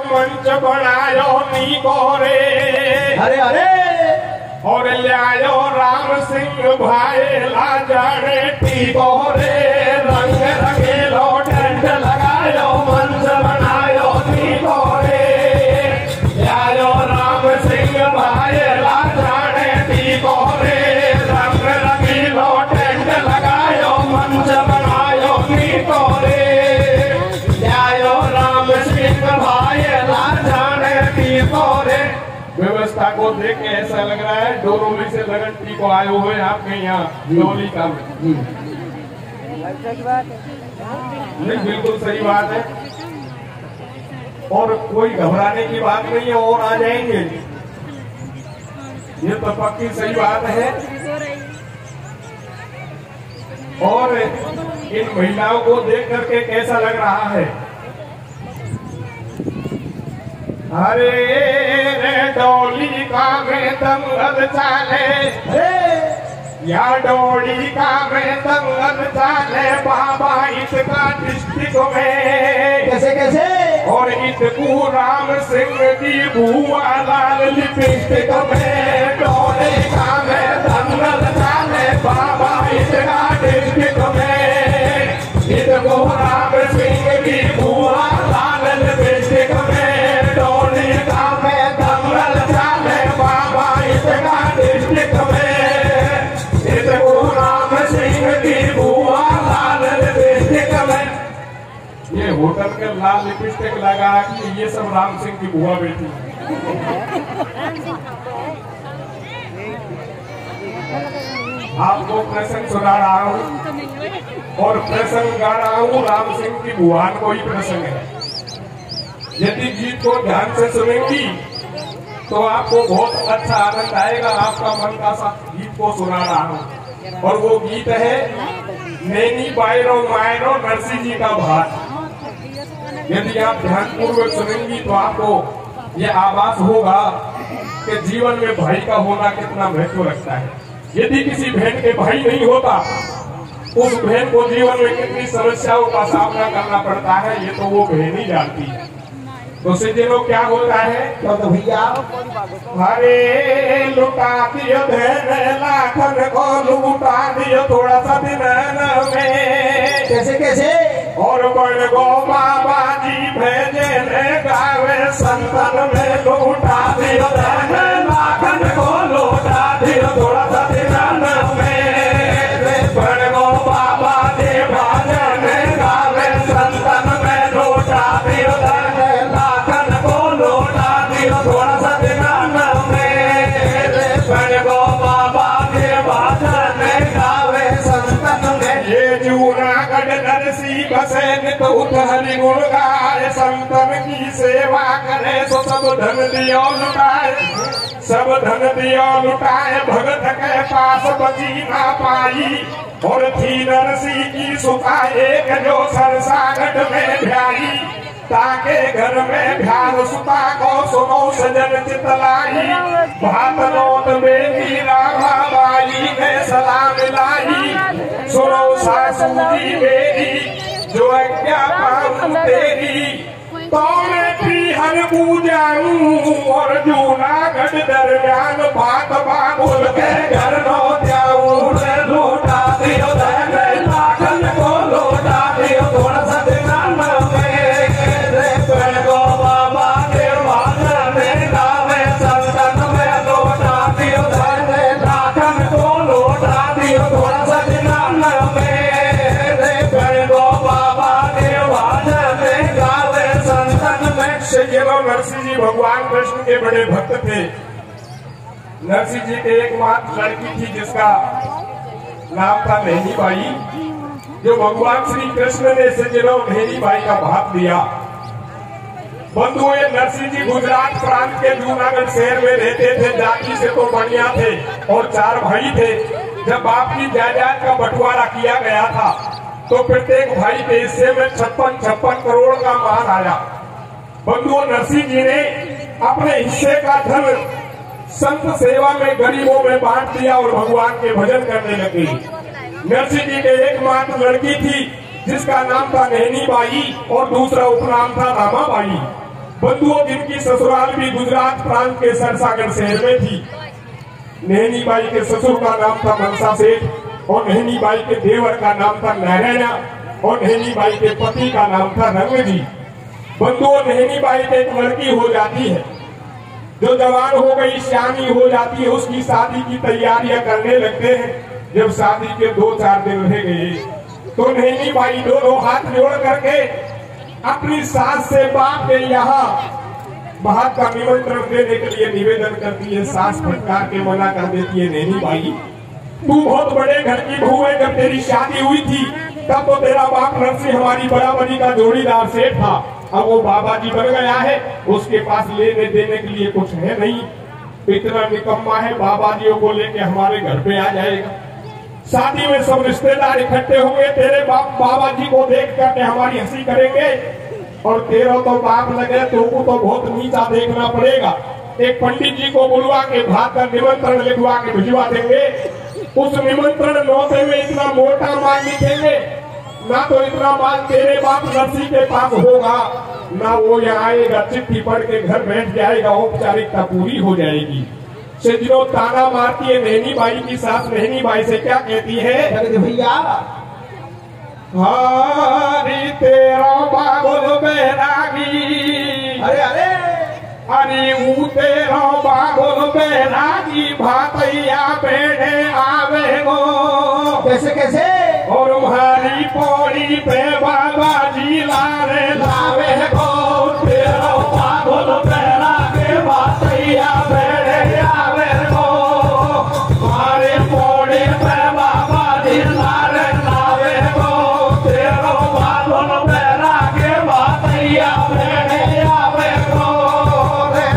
मंच बनायो नी गोरे, अरे अरे और लियायो राम सिंह भाई लाजाने टी गोरे, रंग रंगीलो टेंट लगायो मंच बनायो नी गोरे, लियायो राम सिंह भाई लाजाने टी गोरे, रंग रंगीलो टेंट लगायो मंच बनायो नी गोरे, लियायो राम सिंह भाई लाजाने टी गोरे। व्यवस्था को देख के ऐसा लग रहा है डोरोली से लगन टी को आए हुए आपके यहाँ डोली का नहीं, बिल्कुल सही बात है और कोई घबराने की बात नहीं है और आ जाएंगे, ये तो पक्की सही बात है। और इन महिलाओं को देख करके कैसा लग रहा है, अरे रे डोली का में दंगल चाले, या डोली का में दंगल चाले बाबा इसका डिस्ट्रिक्ट में, कैसे कैसे और इसको राम सिंह की बुआ लाल लिपस्टिक में, डोली का में दंगल चाले बाबा इसका डिस्ट्रिक्ट में, इसको राम सिंह की बुआ लाल लिपस्टिक में, ये होटल के लाल लिपस्टिक लगा कि ये सब राम सिंह की बुआ बेटी। आपको प्रसंग सुना रहा हूँ और प्रसंग गा रहा हूँ राम सिंह की बुआन को ही प्रसंग है। यदि गीत को ध्यान से सुनेंगी तो आपको बहुत अच्छा आनंद आएगा। आपका मन का सा गीत को सुना रहा हूँ और वो गीत है नैनी बायरो मायरो नरसिंह जी का भात। यदि आप ध्यानपूर्वक सुनेंगी तो आपको ये आभास होगा कि जीवन में भाई का होना कितना महत्व रखता है। यदि किसी बहन के भाई नहीं होता उस बहन को जीवन में कितनी समस्याओं का सामना करना पड़ता है, ये तो वो बहन ही जानती है। तो सिद्धि क्या होता है, तो भैया अरे लुटा दियो धन लाखन को लुटा दियो थोड़ा सा दिन में, कैसे कैसे और बड़ गो बाबा जी भेजे ले गावे संतन में, लुटा दियो धन लाखन को लुटा दियो थोड़ा सा दिन में, बड़ गो बाबा जी भजन गावे संतन में, लुटा दियो धन लाखन को लुटा दियो थोड़ा सा दिन में, बड़ गो बाबा जी भजन गावे संतन में। ये जूनागढ़ नरसी बसे नित उठ हरि गुण गाय, संतन की सेवा करे सो सब धन दियो लुटाए, सब धन दियो लुटाए, भगत के पास बची ना पाई, और थी नरसी की सुता एक जो सरसागढ़ में भ्याई, ताके घर में भ्याल सुता को सुनो सजन चितलाई, भात नोत बेटी रामा बाई ने सलाम लाई, सुनो सासू जी मेरी जो आज्ञा पाऊं तेरी, तो मैं हर पूजाऊं और जूनागढ़ दरमियान भात बाबुल के घर नो जाऊं, लौटा दियो धन लाखन को लौटा दियो थोड़ा सा दिन में, गो बाबा के भजन गावे संतन में, लौटा दियो धन लाखन को लौटा दियो थोड़ा सा दिन में, गो बाबा के भजन गावे संतन में। नरसिंह जी भगवान कृष्ण के बड़े भक्त थे। नरसिंह जी के एकमात्र लड़की थी जिसका नाम था नैनी बाई, जो भगवान श्री कृष्ण ने सज्जनों नैनी बाई का भाग दिया। बंधुओं, नरसिंह जी गुजरात प्रांत के जूनागढ़ शहर में रहते थे। जाति से तो बढ़िया थे और 4 भाई थे। जब बाप की जायदाद का बंटवारा किया गया था तो प्रत्येक भाई के हिस्से में 56 करोड़ का माल आया। बंधुओं, नरसिंह जी ने अपने हिस्से का धन संत सेवा में गरीबों में बांट दिया और भगवान के भजन करने लगे। नरसिंह जी के एकमात्र लड़की थी जिसका नाम था नैनी बाई और दूसरा उपनाम था रामा बाई। बंधुओं, जिनकी ससुराल भी गुजरात प्रांत के सरसागर शहर में थी। नैनी बाई के ससुर का नाम था मनसा सेठ और नैनी बाई के देवर का नाम था नारायणा और नैनी बाई के पति का नाम था रंगजी। बंधुओं, नैनी बाई के एक लड़की हो जाती है जो जवान हो गई, श्यामी हो जाती है। उसकी शादी की तैयारियां करने लगते हैं। जब शादी के 2-4 दिन रह गए तो नैनी बाई दोनों हाथ जोड़ करके अपनी सास से बाप के यहाँ बात का निमंत्रण देने के लिए निवेदन करती है। सास फटकार के मना कर देती है, नैनी बाई तू बहुत बड़े घर की बहू है। जब तेरी शादी हुई थी तब तो तेरा बाप नरसिंह हमारी बराबरी का जोड़ीदार सेठ था। अब वो बाबा जी बन गया है, उसके पास लेने देने के लिए कुछ है नहीं। इतना निकम्मा है, बाबा जी को लेके हमारे घर पे आ जाएगा। शादी में सब रिश्तेदार इकट्ठे होंगे, तेरे बाबा जी को देख करके हमारी हंसी करेंगे और तेरा तो बाप लगे तो को तो बहुत नीचा देखना पड़ेगा। एक पंडित जी को बुलवा के भात का निमंत्रण लिखवा के भिजवा देंगे। उस निमंत्रण नौते में इतना मोटा माल लिखेंगे, ना तो इतना माल तेरे बाप नरसिंह के पास होगा, ना वो यहाँ आएगा। चिट्ठी पढ़ के घर बैठ जाएगा, औपचारिकता पूरी हो जाएगी। सजनों, ताना मारती है नैनी बाई की सास। नैनी बाई से क्या कहती है? भैया हरी तेरा बाबुल बैरागी, अरे अरे अरे ऊ तेरा बाबुल बैरागी, भातैया बेड़े आवे गो। कैसे कैसे? और हमारी पौड़ी पे बाबा जी लारे लावे गो। तेरा बाबुल बैरागी, भातैया बेड़े आवे गो। हमारी पौड़ी पे बाबा जी लारे लावे गो। तेरा बाबुल बैरागी, भातैया बेड़े आवे गो।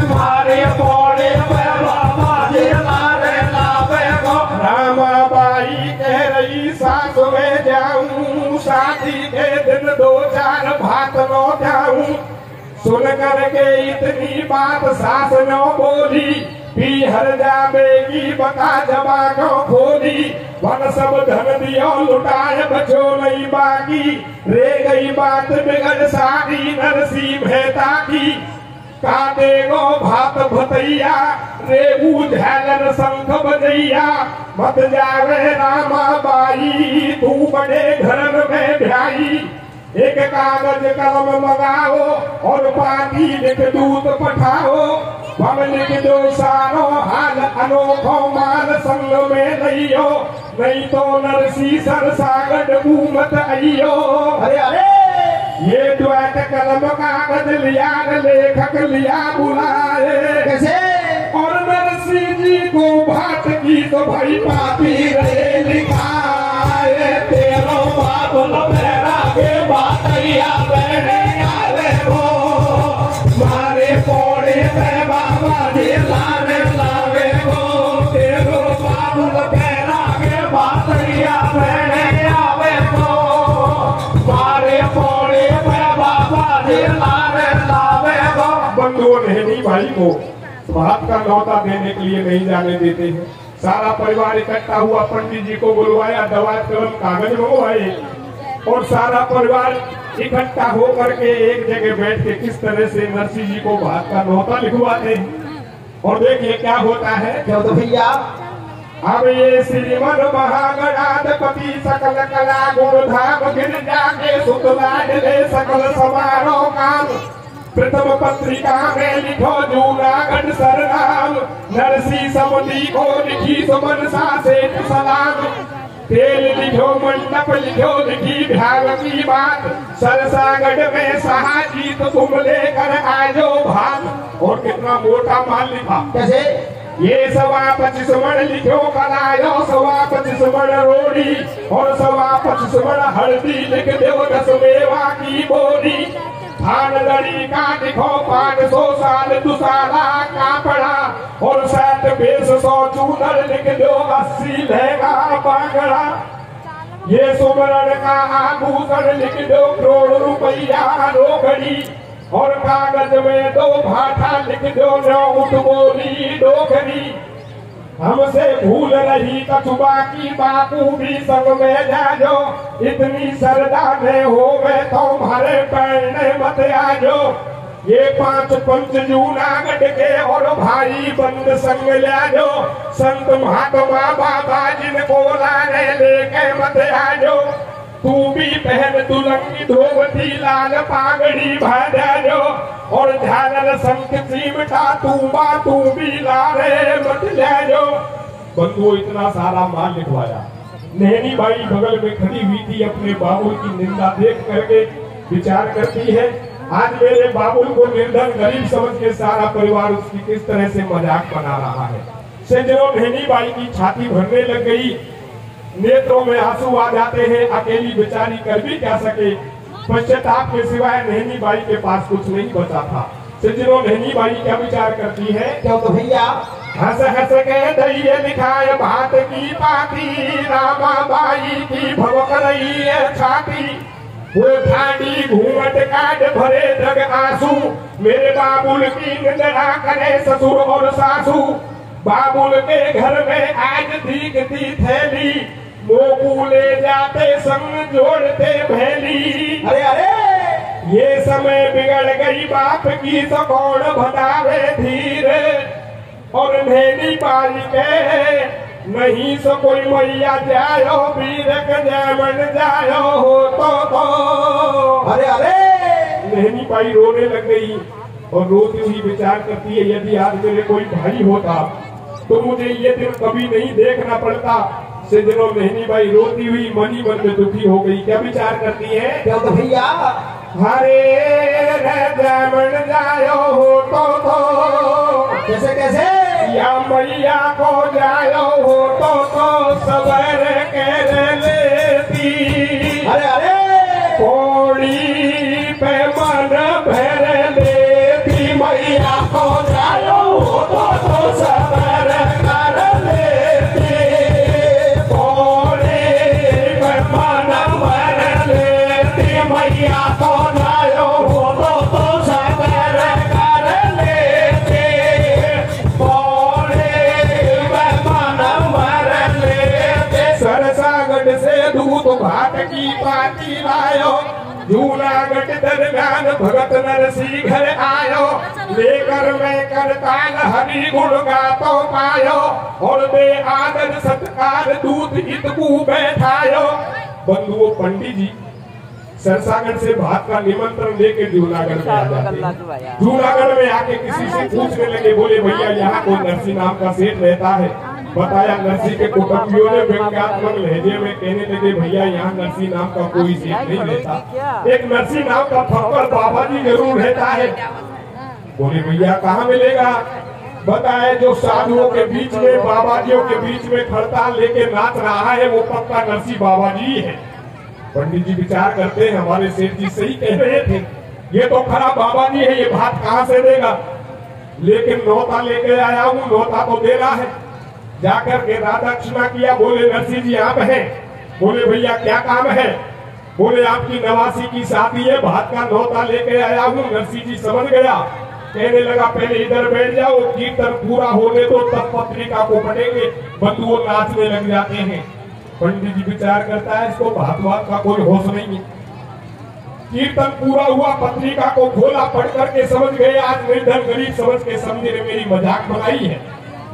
हमारी पौड़ी पे बाबा जी लारे लावे गो। रामाबाई कह रही सास में जाऊं, शादी के दिन 2-4 भात नो जाऊं। सुन करके इतनी बात सास नो बोली, पीहर जावेगी बता जबा को खोली। वन सब धन दियो लुटाए बचो नहीं बाकी, रे गई बात बिगड़ सारी नरसिंह मेहता की। काटे गो भात भतैया, रेबू झालर शंख बजैया। मत जावे रामा बाई, तू बड़े घरन में भाई। एक कागज कलम मंगाओ और पाती लिख दूत पठाओ। हम लिख दो सारो हाल अनोखो माल संग में लियो, नहीं तो नरसी सरसागढ़ घूमत आइयो। अरे अरे ये द्वैत कलम कागज लिया, लेखक लिया बुलाए। कैसे? और नरसिंह जी को भाट की तो भाई पापी रे लिखाए। तेरो बाबुल बैरागी, भातैया बेड़े आवे गो। मारे पौड़े पे बाबा जी लारे लावे गो। तेरो बाबुल बैरागी, भातैया बेड़े आवे गो। मारे पौड़े पे बाबा जी लारे लावे गो। बंधुओं, नैनी बाई को भात का न्योता देने के लिए नहीं जाने देते हैं। सारा परिवार इकट्ठा हुआ, पंडित जी को बुलवाया, दवात कलम कागज मंगवाए और सारा परिवार इकट्ठा होकर के एक जगह बैठ के किस तरह से नरसिंह जी को भात का न्योता लिखवाते हैं। और देखिए क्या होता है। क्या होता भैया? अब ये श्रीमन महागणाधिपति सकल कला गुण धाम, गिर जाके सुतलाड ले सकल समारोह काम। प्रथम पत्रिका में लिखो जूनागढ़ सरनाम, नरसिंह समधी को लिखी सुमनसा सेठ सलाम। तेल लिखो मंडप लिखो लिखी ध्यान की बात, सरसागढ़ में सहाजीत तुम लेकर आजो भात। और कितना मोटा माल लिखा। कैसे? ये 25 मण लिखो करायो, 25 मण रोड़ी और 25 मण हल्दी लिख दो 10 मेवा की बोरी। थान लड़ी का लिखो 500 साल दुसाला का पड़ा और 700 चूनर लिख दो 80 लहंगा बागड़ा। ये सुमरण का आभूषण लिख दो करोड़ रुपया रोकड़ी और कागज में 2 भाटा लिख दो 9 उठ बोली डोकरी। हमसे भूल रही कछुआ की बापू भी संग में जाजो, इतनी सरदा में हो गए तुम्हारे पैरने मत आजो। ये 5 पंच जूनागढ़ के और भाई बंद संग लो, संत महात्मा बाबा जिनको लाने लेके मत आजो। तू भी पहन दुलंगी धोती लाल पागड़ी भाजो, और झालर संत सिमटा तू भी लारे मत जाजो। बंधुओं इतना सारा माल लिखवाया। नैनी बाई बगल में खड़ी हुई थी, अपने बाबुल की निंदा देख करके विचार करती है, आज मेरे बाबुल को निर्धन गरीब समझ के सारा परिवार उसकी किस तरह से मजाक बना रहा है। सजनों नैनी बाई की छाती भरने लग गई, नेत्रों में आंसू आ जाते हैं। अकेली बेचारी कर भी क्या सके, पश्चाताप के सिवाय नैनी बाई के पास कुछ नहीं बचा था। सजनों नैनी बाई क्या विचार करती है, क्या तो भैया हंस हंस के दैये लिखाए भात की पाती, रामा बाई की भवक रही है छाती। वो ठाडी घूमट काट भरे जग आंसू, मेरे बाबुल की निंदा करे ससुर और सासू। बाबुल के घर में आज दिखती थैली, मोकू ले जाते संग जोड़ते भैली। अरे अरे ये समय बिगड़ गई बाप की तो कौन बतावे धीरे, और नैनी बाई के नहीं सो कोई मैया जायो, बीरक जयमन जायो हो तो। अरे अरे नैनी बाई रोने लग गई और रोती हुई विचार करती है, यदि आज मेरे कोई भाई होता तो मुझे ये दिन कभी नहीं देखना पड़ता। सजनों नैनी बाई रोती हुई मनी मन में दुखी हो गई। क्या विचार करती है, क्या तो भैया हरे जयमन जायो हो तो कैसे कैसे या मैया को जायो हो तो सबर कर लेती। अरे अरे कोड़ी पे मन भर लेती, मैया को जायो हो तो सबर कर लेती। कोड़ी पे मन भर लेती, मैया को जायो हो तो सबर कर लेती। सरसागढ़ से दूध भात की पाती लायो, जूनागढ़ दरगान भगत नरसी घर आयो। लेकर मैं करताल हरि गुण गातो पायो, और बे आदर सत्कार दूध इतकू बैठायो। बंधुओं पंडित जी सरसागढ़ से भात का निमंत्रण लेके जूनागढ़ में आ जाते हैं। जूनागढ़ में आके किसी से पूछने लगे, बोले भैया यहाँ कोई नरसी नाम का सेठ रहता है। बताया नरसी के कुटुंबियों ने व्यंग्यात्मक लहजे में कहने लगे, भैया यहाँ नरसी नाम का कोई सेठ नहीं रहता, एक नरसी नाम का फक्कर बाबा जी जरूर रहता है। बोले भैया कहाँ मिलेगा। बताए जो साधुओं के बीच में बाबाजियों के बीच में खड़ताल लेके नाच रहा है वो पक्का नरसी बाबा जी है। पंडित जी विचार करते हैं, हमारे सेठ जी सही कह रहे थे, ये तो खरा बाबा जी है, ये भात कहाँ से देगा। लेकिन नौता लेके आया हूँ, नौता तो देना है। जाकर के राधाक्षिणा किया, बोले नरसी जी आप हैं। बोले भैया क्या काम है। बोले आपकी नवासी की शादी है, भात का नौता लेके आया हूँ। नरसी जी समझ गया, कहने लगा पहले इधर बैठ जाओ, कीर्तन पूरा होने दो तब पत्रिका को पढ़ेंगे। बंधुओं नाचने लग जाते हैं। पंडित जी विचार करता है, इसको भात का कोई होश नहीं है। कीर्तन पूरा हुआ, पत्रिका को खोला, पढ़ करके समझ गए आज निर्धन गरीब समझ के समझे ने मेरी मजाक बनाई है।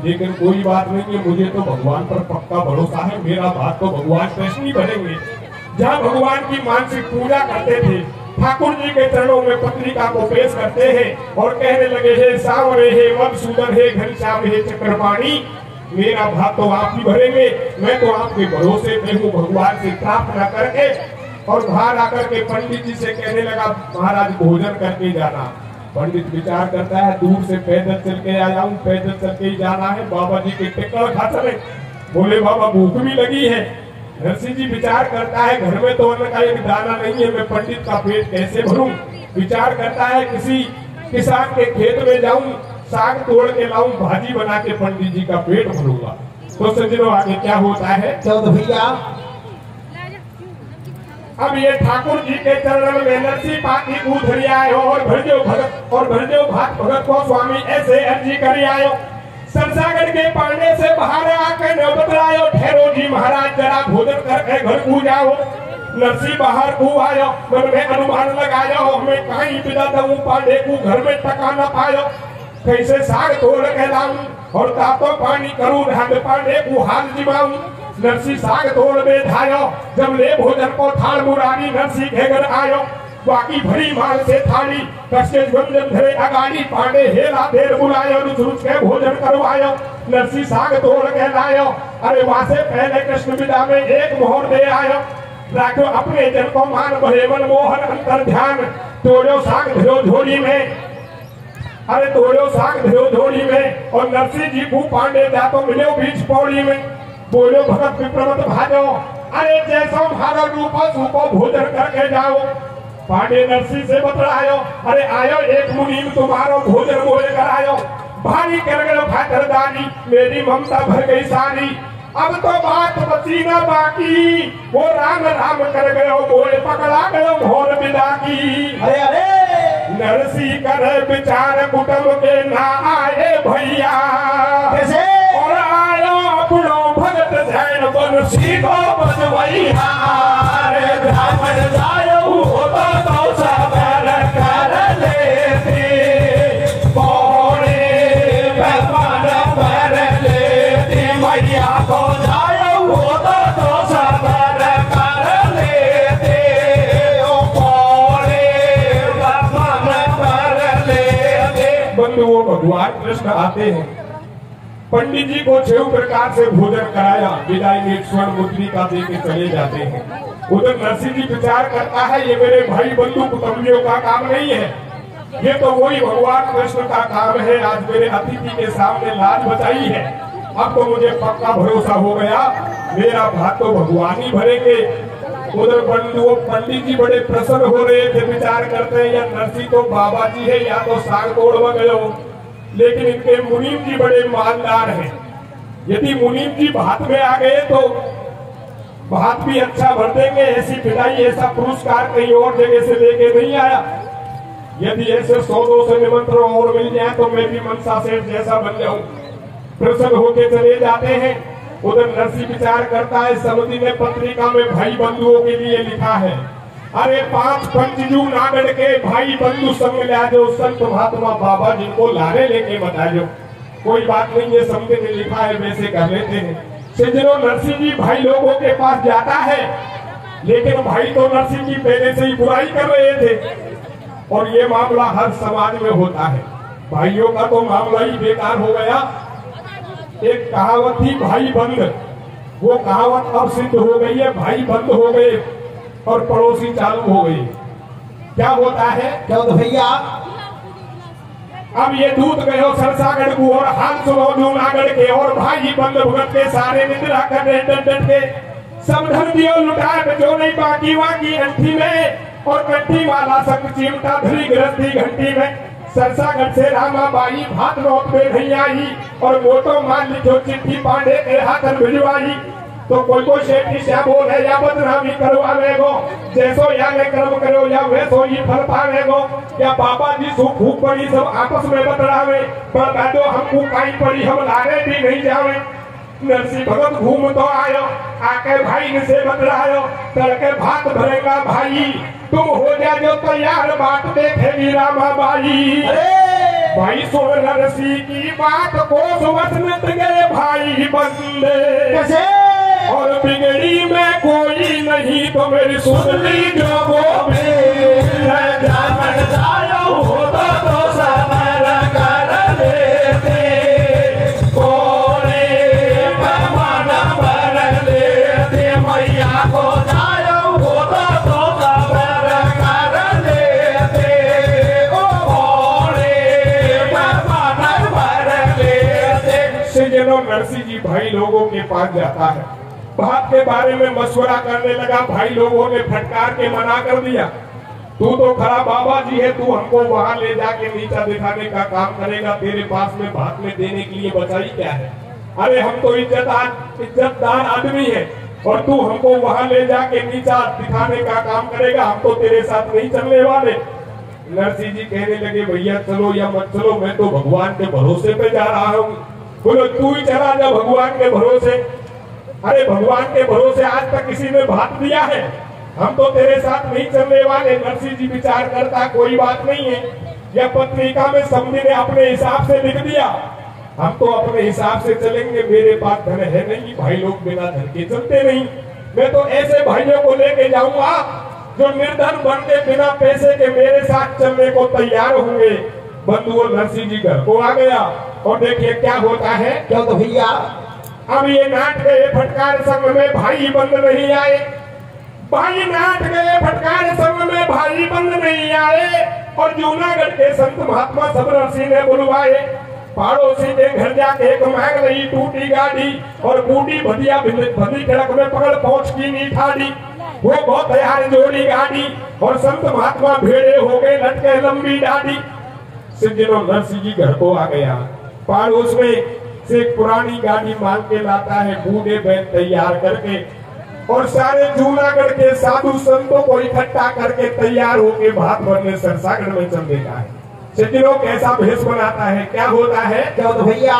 लेकिन कोई बात नहीं है, मुझे तो भगवान पर पक्का भरोसा है, मेरा भात तो भगवान कृष्ण ही भरेंगे। जहाँ भगवान की मानसिक पूजा करते थे, ठाकुर जी के चरणों में पत्रिका को पेश करते हैं और कहने लगे, हे सावरे, हे मधुसूदन, हे घनश्याम, हे चक्रपाणी, मेरा भात तो आप ही भरेंगे। मैं तो आपके भरोसे पे हूँ। भगवान से प्रार्थना करके और बाहर आकर के पंडित जी से कहने लगा, महाराज भोजन करके जाना। पंडित विचार करता है, दूर से पैदल चल के आया हूँ, पैदल चल के ही जाना है, बाबा जी के टिक्कर खा चले। बोले बाबा भूख भी लगी है। नरसिंह जी विचार करता है, घर में तो अन्न का एक दाना नहीं है, मैं पंडित का पेट कैसे भरूं। विचार करता है, किसी किसान के खेत में जाऊं, साग तोड़ के लाऊं, भाजी बना के पंडित जी का पेट भरूंगा। तो सज्जनों आगे क्या होता है, चलो भैया अब ये ठाकुर जी के चरण में नरसी पाती कूधरी आयो और भरजो भात भगत को स्वामी ऐसे अर्जी करी आयो। सरसागढ़ के पांडे से बाहर आकर न बतलायो, ठहरो जी महाराज जरा भोजन करके घर को जाओ। नरसी बाहर को आयो, मन में अनुमान लगायो, हमें कहीं बिना दऊ पांडे को घर में टका न पायो। कैसे साग तोड़ के लाऊं और तातो पानी करूं, ढंड पांडे को हाल जिमाऊं। नरसी साग तोड़ बैठायो, जब ले भोजन को थाल मुरारी नरसी घेगर आयो। बाकी भरी माल से थाली कसके व्यंजन धरे अगाड़ी, पांडे हेला देर बुलायो, रुच के भोजन करवायो। नरसी साग तोड़ के लायो, अरे वहां से पहले कृष्ण विदा में एक मोहर दे आयो। राखो अपने जन को मान बहेवन मोहन अंतर ध्यान, तोड़ो साग धरो झोली में, अरे तोड़ो साग धरो झोली में। और नरसी जी को पांडे जातो मिलो बीच पौड़ी में, बोलो भगत विप्रमत भाजो, अरे जैसो भारो रूपो सूपो भोजन करके जाओ। पांडे नरसी से बतलायो, अरे आयो एक मुनीम तुम्हारो भोजन मोए करायो। भारी कर गयो खातरदारी, मेरी ममता भर गई सारी। अब तो बात बची न बाकी, वो राम राम कर गयो मोए पकड़ा गयो भोर विदा की। अरे अरे नरसी करे विचार कुटुंब के ना आए भैया, कैसे और आयो अपनो भगत जैन बंसी को बजवैया। रे ब्राह्मण जायो होता तो सबर कर लेते, पौड़े भगवान पर लेते। मैया को जायो होता तो सबर कर लेते, ओ पौड़े भगवान पर लेते। बंधुओं भगवान कृष्ण आते हैं, पंडित जी को 6 प्रकार से भोजन कराया, विदाई में स्वर्ण मुद्रिका दे के चले जाते हैं। उधर नरसिंह जी विचार करता है, ये मेरे भाई बंधु कुटुंबियों का काम नहीं है, ये तो वही भगवान कृष्ण का काम है। आज मेरे अतिथि के सामने लाज बचाई है, अब तो मुझे पक्का भरोसा हो गया, मेरा भात तो भगवान ही भरेंगे। उधर बंधुओं पंडित जी बड़े प्रसन्न हो रहे थे, विचार करते हैं या नरसिंह तो बाबा जी है या तो साग तोड़वा गयो। लेकिन इनके मुनीम जी बड़े ईमानदार हैं, यदि मुनीम जी भात में आ गए तो भात भी अच्छा भर देंगे। ऐसी विदाई ऐसा पुरस्कार कहीं और जगह से लेके नहीं आया। यदि ऐसे 100-200 निमंत्रण और मिल जाए तो मैं भी मनसा सेठ जैसा बन जाऊं। प्रसन्न होके चले जाते हैं। उधर नरसिंह विचार करता है, समिति ने पत्रिका में भाई बंधुओं के लिए लिखा है, अरे 5 पंचजू नागड़ के भाई बंधु संग ला जो संत महात्मा बाबा जिनको लारे लेके बतायो। कोई बात नहीं, ये समिति ने लिखा है वैसे कर लेते हैं। सज्जनों, नरसिंह जी भाई लोगों के पास जाता है, लेकिन भाई तो नरसिंह जी पहले से ही बुराई कर रहे थे और ये मामला हर समाज में होता है। भाइयों का तो मामला ही बेकार हो गया। एक कहावत थी भाई बंद, वो कहावत अब सिद्ध हो गई है, भाई बंद हो गए और पड़ोसी चालू हो गई। क्या होता है, क्या होता भैया? अब ये दूध गयो सरसागढ़ को और हाथ सुनो जूनागढ़ के, और भाई बंद भुगत के सारे निद्रा कर रहे डट के। सब धन दियो लुटाए जो नहीं बाकी वाकी अंठी में, और कंठी माला सब चिमटा धरी गृहस्थी घंटी में। सरसागढ़ से रामा बाई भात नौत में नहीं आई, और मोटो मान लिखो चिट्ठी पांडे के हाथन भिजवाई। तो कोई शेठी श्या बोल है या बदनामी करवावेगो, जैसो या ने कर्म करो या वैसो ही फल पावेगो। या बाबा जी सुख भूख पड़ी सब आपस में बतलावे, पर दादो हमको काई पड़ी हम लारे भी नहीं जावे। नरसिंह भगत घूम तो आयो, आके भाई से बतलायो, तड़के भात भरेगा भाई, तुम हो जा जो तैयार बात देखेगी रामा बाई। भाई सुन नरसिंह की बात को सुवसनत गए भाई बंदे, कैसे? और बिगड़ी में कोई नहीं तो मेरी सुन ली जो वो ब्राह्मण जायो होता तो सबर कर लेते, कोरे भगवान भर लेते। मैया को जायो होता तो सबर कर लेते, ओ कोरे भगवान भर लेते। सज्जनों, नरसिंह जी भाई लोगों के पास जाता है, बात के बारे में मशवरा करने लगा। भाई लोगों ने फटकार के मना कर दिया, तू तो खरा बाबा जी है, तू हमको वहां ले जाके नीचा दिखाने का काम करेगा, तेरे पास में भात में देने के लिए बचाई क्या है? अरे हम तो इज्जतदार आदमी है, और तू हमको वहां ले जाके नीचा दिखाने का काम करेगा, हम तो तेरे साथ नहीं चलने वाले। नरसिंह जी कहने लगे, भैया चलो या मत चलो, मैं तो भगवान के भरोसे पे जा रहा हूँ। बोलो तू ही चला जा भगवान के भरोसे। अरे भगवान के भरोसे आज तक किसी ने भात दिया है? हम तो तेरे साथ नहीं चलने वाले। नरसिंह जी विचार करता कोई बात नहीं है, यह पत्रिका में समझी ने अपने हिसाब से लिख दिया, हम तो अपने हिसाब से चलेंगे। मेरे पास धन है नहीं, भाई लोग बिना धन के चलते नहीं। मैं तो ऐसे भाइयों को लेके जाऊंगा जो निर्धन बन के बिना पैसे के मेरे साथ चलने को तैयार होंगे। बंधु और नरसिंह जी घर को आ गया और देखिए क्या होता है। क्या तो भैया अब ये नाट गए फटकार संघ में भाई बंद नहीं आए, भाई नाट गए फटकार संघ में भाई बंद नहीं आए। और जूनागढ़ के संत महात्मा सब नरसिंह ने बुलवाए। पड़ोसी के घर जाके एक मांग रही टूटी गाड़ी और बूढ़ी भदिया भदी सड़क में पकड़ पहुंच की नी ठाड़ी। वो बहुत तैयार जोड़ी गाड़ी और संत महात्मा भेड़े हो गए लटके लंबी दाढ़ी। सिद्धनो नरसिंह जी घर को आ गया, पड़ोस में से एक पुरानी गाड़ी मांग के लाता है, बूढ़े बैल तैयार करके और सारे जूनागढ़ के साधु संतों को इकट्ठा करके तैयार होके भात भरने सरसागढ़ में चल देता है। सिद्धनो कैसा भेष बनाता है, क्या होता है। क्या तो भैया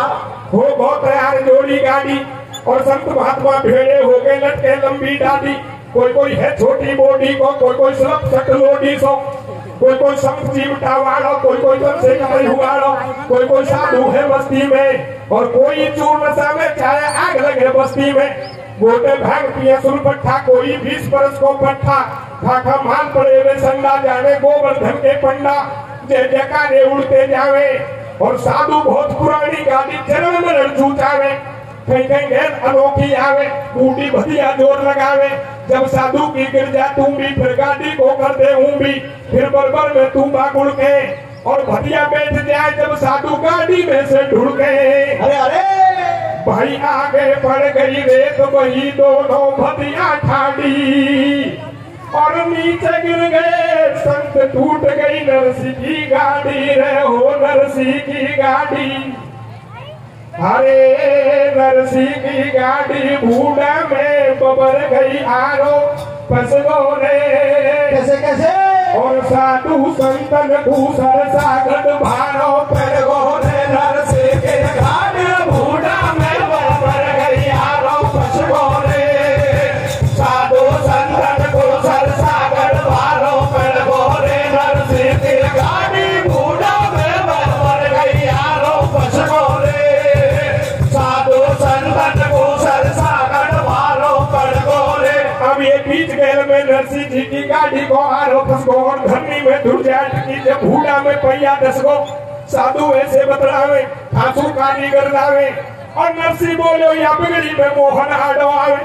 हो बहुत तैयार जोड़ी गाड़ी और संत महात्मा भेड़े हो गए लटके लंबी दाढ़ी। कोई कोई है छोटी बॉडी को, कोई कोई सब चटलोडी सो, कोई कोई संत चिमटा वाला, कोई कोई से कमई हुआ, कोई कोई साधु है बस्ती में और कोई चूर्ण सा में चाहे आग लगे बस्ती में। गोटे भांग पिए सुन पट्ठा, कोई 20 बरस को पट्ठा खाखा माल पड़े वे संडा जाने गोवर्धन के पंडा जय जयकारे उड़ते जावे। और साधु बहुत पुरानी गाड़ी चरण में चूचावे, कहीं कहीं गैर अनोखी आवे, बूढ़ी भदिया जोर लगावे। जब साधु की गिरजा तुम्बी फिर गाड़ी को कर दे ऊंबी, फिर बरबर में तुम्बा गुड़ के और भदिया बैठ जाए जब साधु गाड़ी में से ढुड़ गए। अरे अरे भाई आगे पड़ गई रेत वही दोनों भदिया ठाड़ी और नीचे गिर गए संत टूट गई नरसिंह की गाड़ी रे हो नरसिंह की गाड़ी। अरे नरसिंह की गाड़ी बूढ़ा में बबर गई आरो फसगो रे। कैसे कैसे और साधु संतन भूसर सागर भारो पर गो रे नरसिंह की गाड़ी बूढ़ा में बबर गई आरो फसगो रे। साधु संतन भूसर सागर भारो पर गो रे नरसिंह की गाड़ी बूढ़ा में बबर गई आरो फसगो रे। अब ये बीच गैल में नरसिंह जी की गाड़ी को आरो फसगो और धरनी में धुर जाट की जब भूडा में पहिया दसगो। साधु ऐसे बतलावे खासू कारीगर लावे और नरसिंह बोलो या बिगड़ी में मोहन आडो आवे।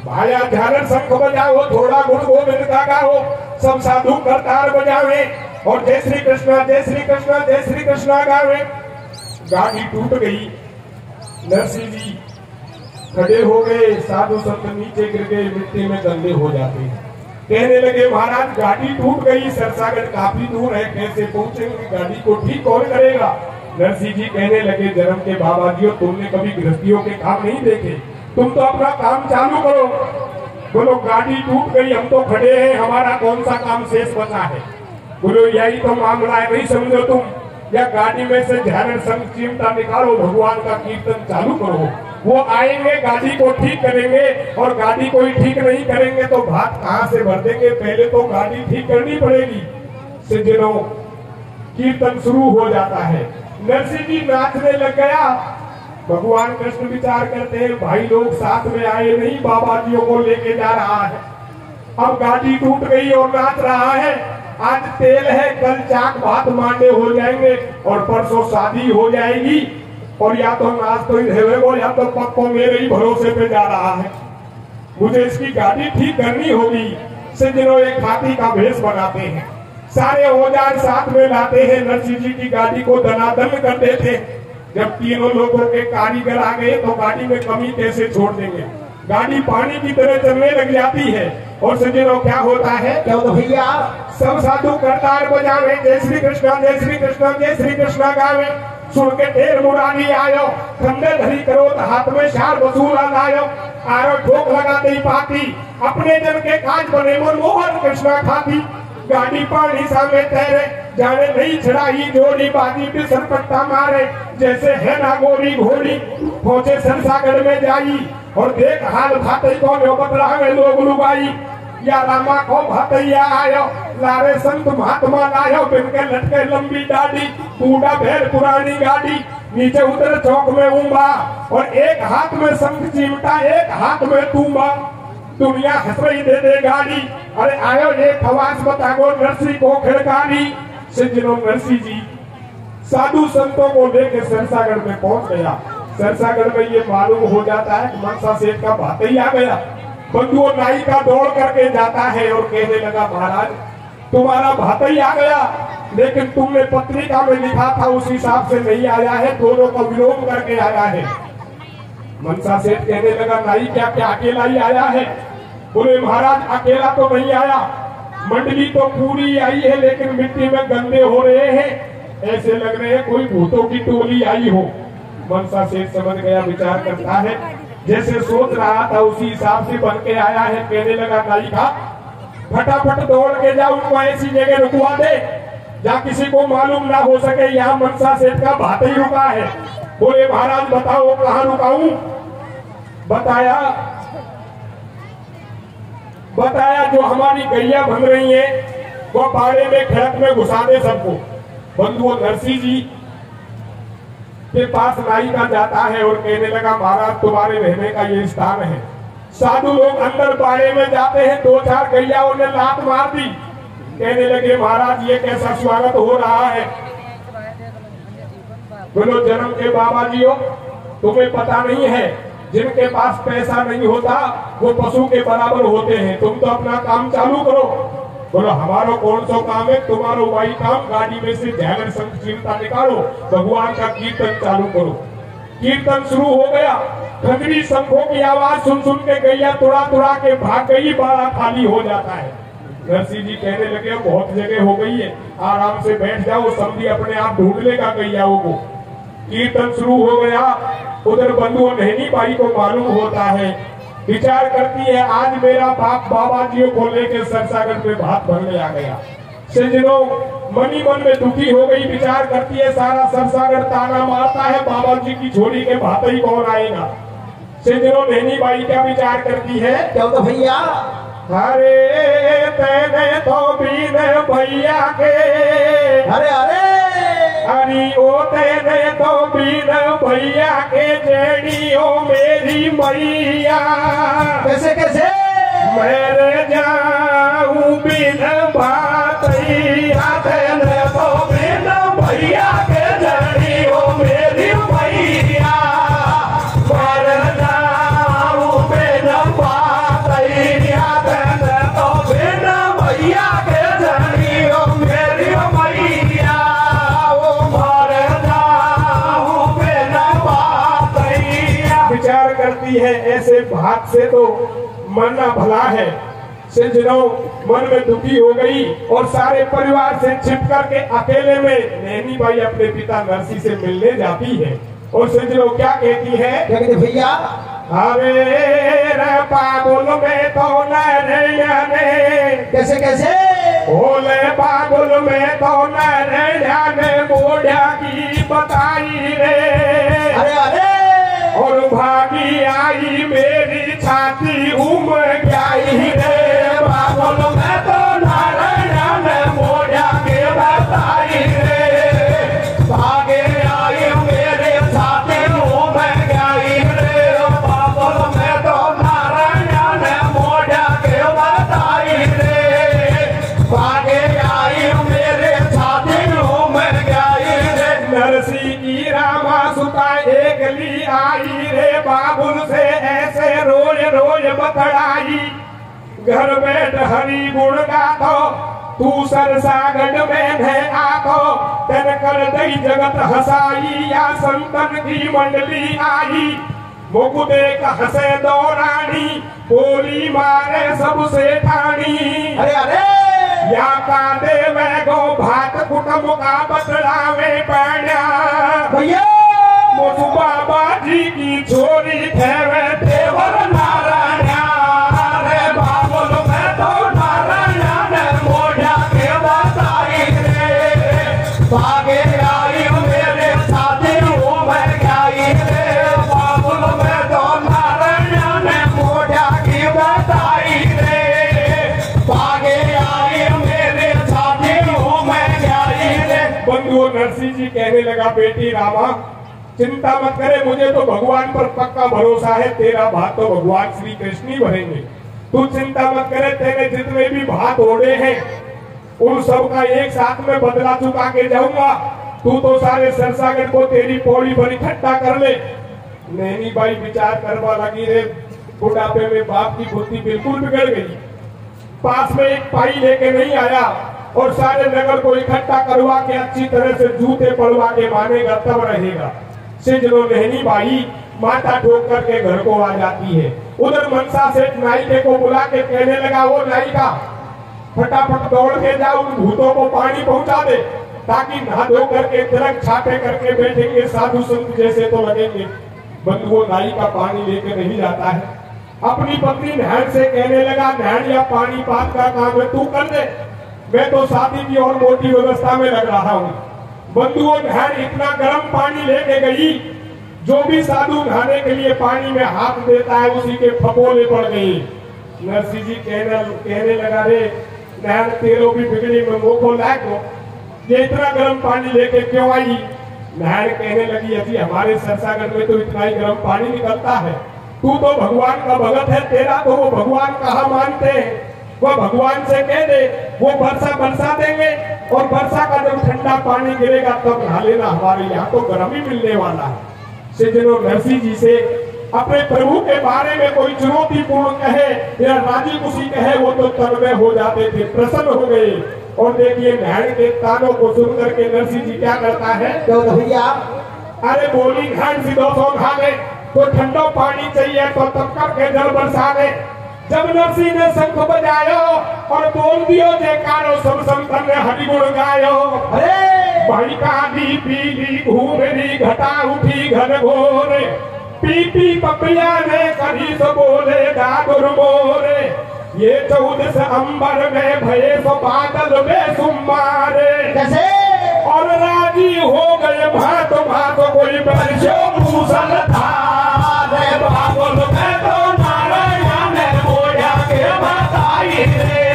भाया झालर शंख बजाओ थोड़ा गुण गोविंद का गाओ, सब साधु करतार बजावे और जय श्री कृष्णा जय श्री कृष्णा जय श्री कृष्णा गावे। गाड़ी टूट गई, नरसिंह जी खड़े हो गए, साधु संत नीचे गिर गए, मिट्टी में गंदे हो जाते हैं। कहने लगे महाराज गाड़ी टूट गई, सरसागढ़ काफी दूर है, कैसे पहुंचेंगे, गाड़ी को ठीक कौन करेगा। नरसिंह जी कहने लगे जन्म के बाबा जी तुमने कभी गृहस्थियों के काम नहीं देखे, तुम तो अपना काम चालू करो। बोलो गाड़ी टूट गई, हम तो खड़े हैं, हमारा कौन सा काम शेष बचा है। बोलो यही तो मामला है, नहीं समझो तुम, या गाड़ी में से झालर संग चिमटा निकालो, भगवान का कीर्तन चालू करो। वो आएंगे गाड़ी को ठीक करेंगे और गाड़ी को ही ठीक नहीं करेंगे तो भात कहाँ से भर देंगे, पहले तो गाड़ी ठीक करनी पड़ेगी। सिद्धनों कीर्तन शुरू हो जाता है, नरसिंह जी नाचने लग गया। भगवान कृष्ण विचार करते हैं भाई लोग साथ में आए नहीं, बाबा जियों को लेके जा रहा है। अब गाड़ी टूट गई और नाच रहा है। आज तेल है, कल चाक भात मांडे हो जाएंगे और परसों शादी हो जाएगी और या तो नाच तो रहेगा या तो पक्को मेरे ही भरोसे पे जा रहा है। मुझे इसकी गाड़ी ठीक करनी होगी। सिद्धनों एक हाथी का भेष बनाते हैं, सारे औजार साथ में लाते हैं, नरसिंह जी की गाड़ी को दनादन कर देते हैं। जब तीनों लोगों के कारीगर आ गए तो गाड़ी में कमी कैसे छोड़ देंगे, गाड़ी पानी की तरह चलने लग जाती है। और सज्जनों क्या होता है, क्या होता भैया, सब साधु करतार बजावे, जय श्री कृष्णा जय श्री कृष्णा जय श्री कृष्णा गावे। सुन के ढेर मुरारी आयो, खंडे धरी करो तो हाथ में शार वसूला लायो। आरो ठोक लगाते ही पाती, अपने जन के काज बने मनमोहन कृष्णा खाती। गाड़ी पानी सामे तैरे, जाने नहीं छड़ाई जोड़ी, बाजी पे सरपट्टा मारे, जैसे है ना गोरी घोड़ी। पहुंचे सरसागढ़ में जाई और देख हाल भाते कौन बतला में लोग लुगाई। या रामा को भतैया आयो, लारे संत महात्मा लायो, बिनके लटके लंबी दाढ़ी, बूढ़ा भेड़ पुरानी गाड़ी, नीचे उतर चौक में उम्बा, और एक हाथ में शंख चिमटा, एक हाथ में तूंबा, दुनिया हंस रही दे दे गाड़ी। अरे आयो ये खवास बतागो नरसी को खिड़कारी। सिंजनो नरसी जी साधु संतों को लेकर सरसागढ़ में पहुंच गया। सरसागढ़ में ये मालूम हो जाता है कि मनसा सेठ का भातई आ गया। बंधुओं नाई का दौड़ करके जाता है और कहने लगा, महाराज तुम्हारा भातई आ गया, लेकिन तुमने पत्रिका में लिखा था उस हिसाब से नहीं आया है, दोनों का विलोम करके आया है। मनसा सेठ कहने लगा, नाई क्या क्या अकेला ही आया है? बोले महाराज अकेला तो नहीं आया, मंडली तो पूरी आई है, लेकिन मिट्टी में गंदे हो रहे हैं, ऐसे लग रहे हैं कोई भूतों की टोली आई हो। मनसा सेठ समझ गया, विचार करता है, जैसे सोच रहा था उसी हिसाब से बन के आया है। कहने लगा, नाई का फटाफट दौड़ के जा, उनको ऐसी जगह रुकवा दे जहाँ किसी को मालूम ना हो सके यहाँ मनसा सेठ का भातई रुका है। बोले महाराज बताओ कहाँ रुकाऊं? बताया जो हमारी गैया बन रही है वो बाड़े में खड़क में घुसा दे सबको। बंधुओं नरसी जी के पास नाई का जाता है और कहने लगा, महाराज तुम्हारे रहने का ये स्थान है। साधु लोग अंदर बाड़े में जाते हैं, 2-4 गैयाओं ने लात मार दी। कहने लगे, महाराज ये कैसा स्वागत हो रहा है? बोलो जन्म के बाबा जी हो, तुम्हें पता नहीं है जिनके पास पैसा नहीं होता वो पशु के बराबर होते हैं, तुम तो अपना काम चालू करो। बोलो हमारो कौन सा काम है? तुम्हारो वही काम, गाड़ी में से झालर शंख चिमटा निकालो, भगवान का कीर्तन चालू करो। कीर्तन शुरू हो गया, खंजरी शंखों की आवाज सुन सुन के गैया तुड़ा तुड़ा के भाग गई, बाड़ा खाली हो जाता है। नरसी जी कहने लगे, बहुत जगह हो गई है, आराम से बैठ जाओ, समझी अपने आप ढूंढ लेगा गैयाओं को। कीर्तन शुरू हो गया। उधर बंधुओं नहनी बाई को मालूम होता है, विचार करती है, आज मेरा बाप बाबा जी को लेकर सरसागढ़ में भात भरने आ गया। सिंजनो मनी मन में दुखी हो गई, विचार करती है, सारा सरसागढ़ ताना मारता है, बाबा जी की झोली के भातई कौन आएगा? सिंजनो नहनी बाई क्या विचार करती है? क्या होता भैया? अरे तेने तो बीन भैया के, अरे अरे अरे ओ तेने तो बीन भैया के, जेड़ी ओ मेरी मैया। कैसे कैसे? मेरे जाऊं बिन भातैया, तेने तो बीन भैया के, जेड़ी ओ मेरी मैया। मेरे जाऊं बिन भातैया, तेने तो बिन भैया के, जेड़ी ओ मेरी मैया। ओ मारे जाऊं बिन भातैया। विचार करती है, ऐसे भात से तो मरना भला है। सिंजनो मन में दुखी हो गई और सारे परिवार से छिप करके अकेले में नैनी बाई अपने पिता नरसी से मिलने जाती है। और सिंजनो क्या कहती है? क्या कहते भैया? अरे रे पागुल में तो ने, कैसे कैसे? ओले पागुल में तो ने मोढ़ा की बताई रे। अरे अरे और भागी आई मेरी छाती उमड़ गई रे, पागल में तो नारायण ने मोढ़ा के बताई रे। भागे आई मेरी छाती उमड़ गई रे, पागल में तो नारायण ने मोढ़ा के बताई रे। भागे आई मेरी छाती उमड़ गई रे। नरसी की रामा सुता एक ली आई रे, बाबुल से ऐसे रोज रोज बतड़ाई। घर बैठ हरि गुण गाथो, तू सरसागढ़ में है आथो। तन कर दई जगत हसाई, या संतन की मंडली आई। मुख देख हंसे दौरानी, बोली मारे सबसे ठानी। अरे अरे या का देवे गो भात कुटुंब का बतलावे पड़ा। भैया मोसु बाबा जी की छोरी ठहरे देवर नारायण। रे बाबुल में तो नारायण ने मोढ़ा के बताई रे। भागे आई मेरे साथी उमड़ गई रे, बाबुल में तो नारायण ने मोढ़ा की बताई रे। जी कहने लगा, बेटी रामा चिंता मत करे, मुझे तो भगवान पर पक्का भरोसा है, तेरा भात तो भगवान श्री कृष्ण ही भरेंगे। तू चिंता मत करे, तेरे जितने भी भात ओढ़े हैं उन सब का एक साथ में बदला चुका के जाऊंगा। तू तो सारे सरसागर को तेरी पौड़ी पर इकट्ठा कर ले। नैनी बाई विचार करवा लगी, रे बुढ़ापे में बाप की बुद्धि बिल्कुल बिगड़ गई। पास में एक पाई लेके नहीं आया और सारे नगर को इकट्ठा करवा के अच्छी तरह से जूते पड़वा के मानेगा तब रहेगा। सिजनो नैनी बाई माथा ठोक करके घर को आ जाती है। उधर मनसा सेठ नाई को बुला के कहने लगा, वो नाई का फटाफट दौड़ के जाओ, उन भूतों को पानी पहुंचा दे ताकि नहा धो करके तिलक छापे करके बैठेंगे, साधु संत जैसे तो लगेंगे। बंधुओं नाई का पानी लेके नहीं जाता है। अपनी पत्नी नहर से कहने लगा, नहर या पानी पात का काम है, तू कर दे, मैं तो शादी की और मोटी व्यवस्था में लग रहा हूँ। बंधुओं नहर इतना गर्म पानी लेके गई, जो भी साधु नहाने के लिए पानी में हाथ देता है उसी के फपोले पड़ गई। नरसिंह जी कहने लगा, रे नहर तेरो भी बिगड़ी में मोको लायक हो, ये इतना गर्म पानी लेके क्यों आई? नहर कहने लगी, अजी हमारे सरसागर में तो इतना ही गर्म पानी निकलता है, तू तो भगवान का भगत है, तेरा तो वो भगवान कहाँ मानते हैं। वह भगवान से कह दे, वो वर्षा बरसा देंगे और वर्षा का जब ठंडा पानी गिरेगा तब नहा लेना, हमारे यहाँ तो गर्म ही मिलने वाला है। सिजनो नरसिंह जी से अपने प्रभु के बारे में कोई चुनौतीपूर्ण कहे या राजी खुशी कहे, वो तो तन्मय हो जाते थे, प्रसन्न हो गए। और देखिए नहर के तानों को सुन करके नरसिंह जी क्या करता है, तो भैया अरे बोली नहर सी 200 घाले तो ठंडा पानी चाहिए तो तब करके जल बरसा दे। जब नरसिंह ने शंख बजायो और बोल दियो जयकारो, सब संतन ने हरि गुण गायो। अरे भाई का दी पीली घूमरी घटा उठी घन घोर, पीपी पपिया ने कभी सो बोले दादुर मोरे, ये 14 अंबर में भये सो बादल में सुमारे, कैसे और राजी हो गए भात भात कोई बरसो भूषण था, रे बाबुल में तो नारायण ने बोया के बताई रे,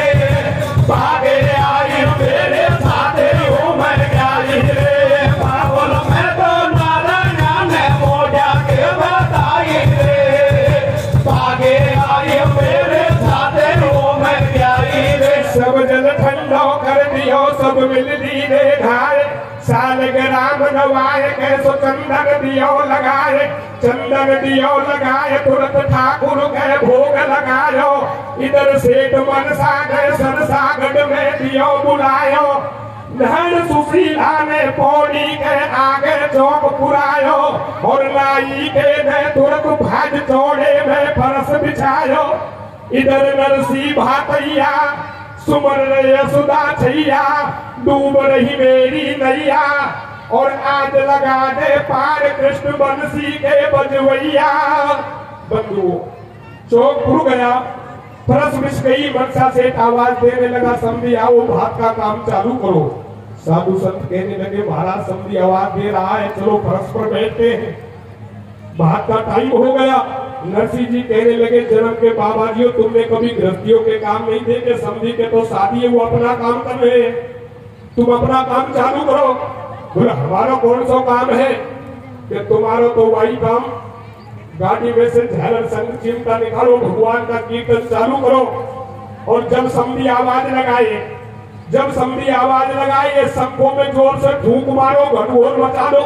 भागे आई मेरे साथे उमर गई रे, बाबुल में तो नारायण ने बोया के बताई रे, भागे आई मेरे साथे उमर गई रे। सब जल ठंडो कर दियो सब मिल दी रे धार, सालग्राम नवाए कैसो चंदन दियो लगाए, चंदन दियो लगाए तुरंत ठाकुर गए भोग लगायो, इधर सेठ मनसा गए सरसागढ़ में दियो बुलायो, नहर सुशीला ने पौड़ी के आगे चौक पुरायो, और नाई के गए तुरंत भाज चौड़े में फरस बिछायो, इधर नरसी भातैया सुमर यशोदा छैया, डूब रही मेरी नैया, और आज लगा दे पार कृष्ण बंसी के बजवैया। बंधुओं चौक खुल गया, फरस बिछ गई, मनसा सेठ आवाज देने लगा, समझी आओ भात का काम चालू करो। साधु संत कहने लगे, महाराज समझी आवाज दे रहा है, चलो फरस पर बैठते हैं, भात का टाइम हो गया। नरसिंह जी कहने लगे, जन्म के बाबा जी तुमने कभी गृहस्थियों के काम नहीं देखे, समझी के तो शादी है वो अपना काम कर रहे हैं, तुम अपना काम चालू करो। बोला हमारा कौन सा काम है कि तुम्हारा तो वही काम, गाड़ी में से झालर संग चिमटा निकालो, भगवान का कीर्तन चालू करो। और जब समझी आवाज लगाए, जब समझी आवाज लगाए, शंखों में जोर से फूंक मारो, घनघोर मचा दो,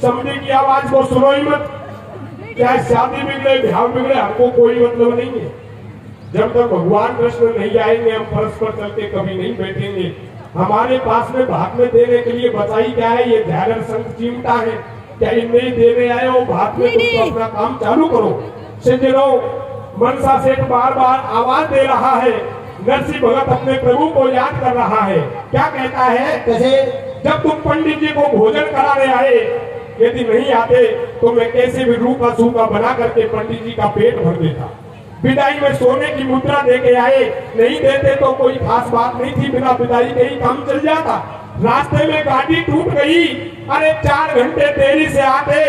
समझी की आवाज को सुनो ही मत। चाहे शादी बिगड़े ब्याह बिगड़े हमको कोई मतलब नहीं है, जब तक भगवान कृष्ण नहीं आएंगे हम फर्श पर चल के कभी नहीं बैठेंगे। हमारे पास में भाग में देने के लिए बचाई क्या है, ये झालर संग चिमटा है, क्या इनमें देने आए हो भाग में, तुम तो अपना काम चालू करो। सिद्धो मनसा सेठ बार बार आवाज दे रहा है, नरसिंह भगत अपने प्रभु को याद कर रहा है, क्या कहता है, कैसे जब तुम पंडित जी को भोजन कराने आए, यदि नहीं आते तो मैं कैसे भी रूखा सूखा बना करके पंडित जी का पेट भर देता, विदाई में सोने की मुद्रा दे के आए, नहीं देते तो कोई खास बात नहीं थी, बिना विदाई के ही काम चल जाता। रास्ते में गाड़ी टूट गई, अरे 4 घंटे देरी से आते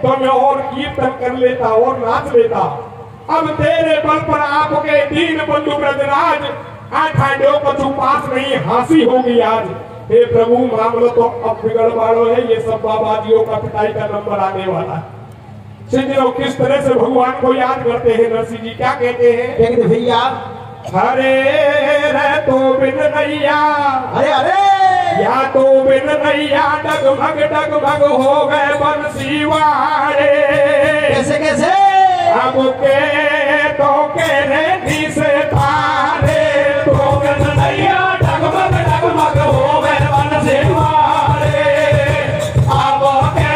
तो मैं और कीर्तन कर लेता और नाच लेता। अब तेरे बल पर आपके दीन बंधु ब्रजराज, आठाडो को पास नहीं हासी होगी आज, हे प्रभु मामला तो अब बिगड़ बाड़ो है, ये सब बाबाजियों का पिटाई का नंबर आने वाला है। सिंह किस तरह से भगवान को याद करते हैं नरसिंह जी, क्या कहते हैं? कहते भैया हरे रे तो बिन नैया, अरे अरे या तो बिन नैया डगमग हो गए बंसी वाले। कैसे कैसे? अब के तो कहने से थारे तो बिन नैया डगमग हो गए बंसी वाले। अब के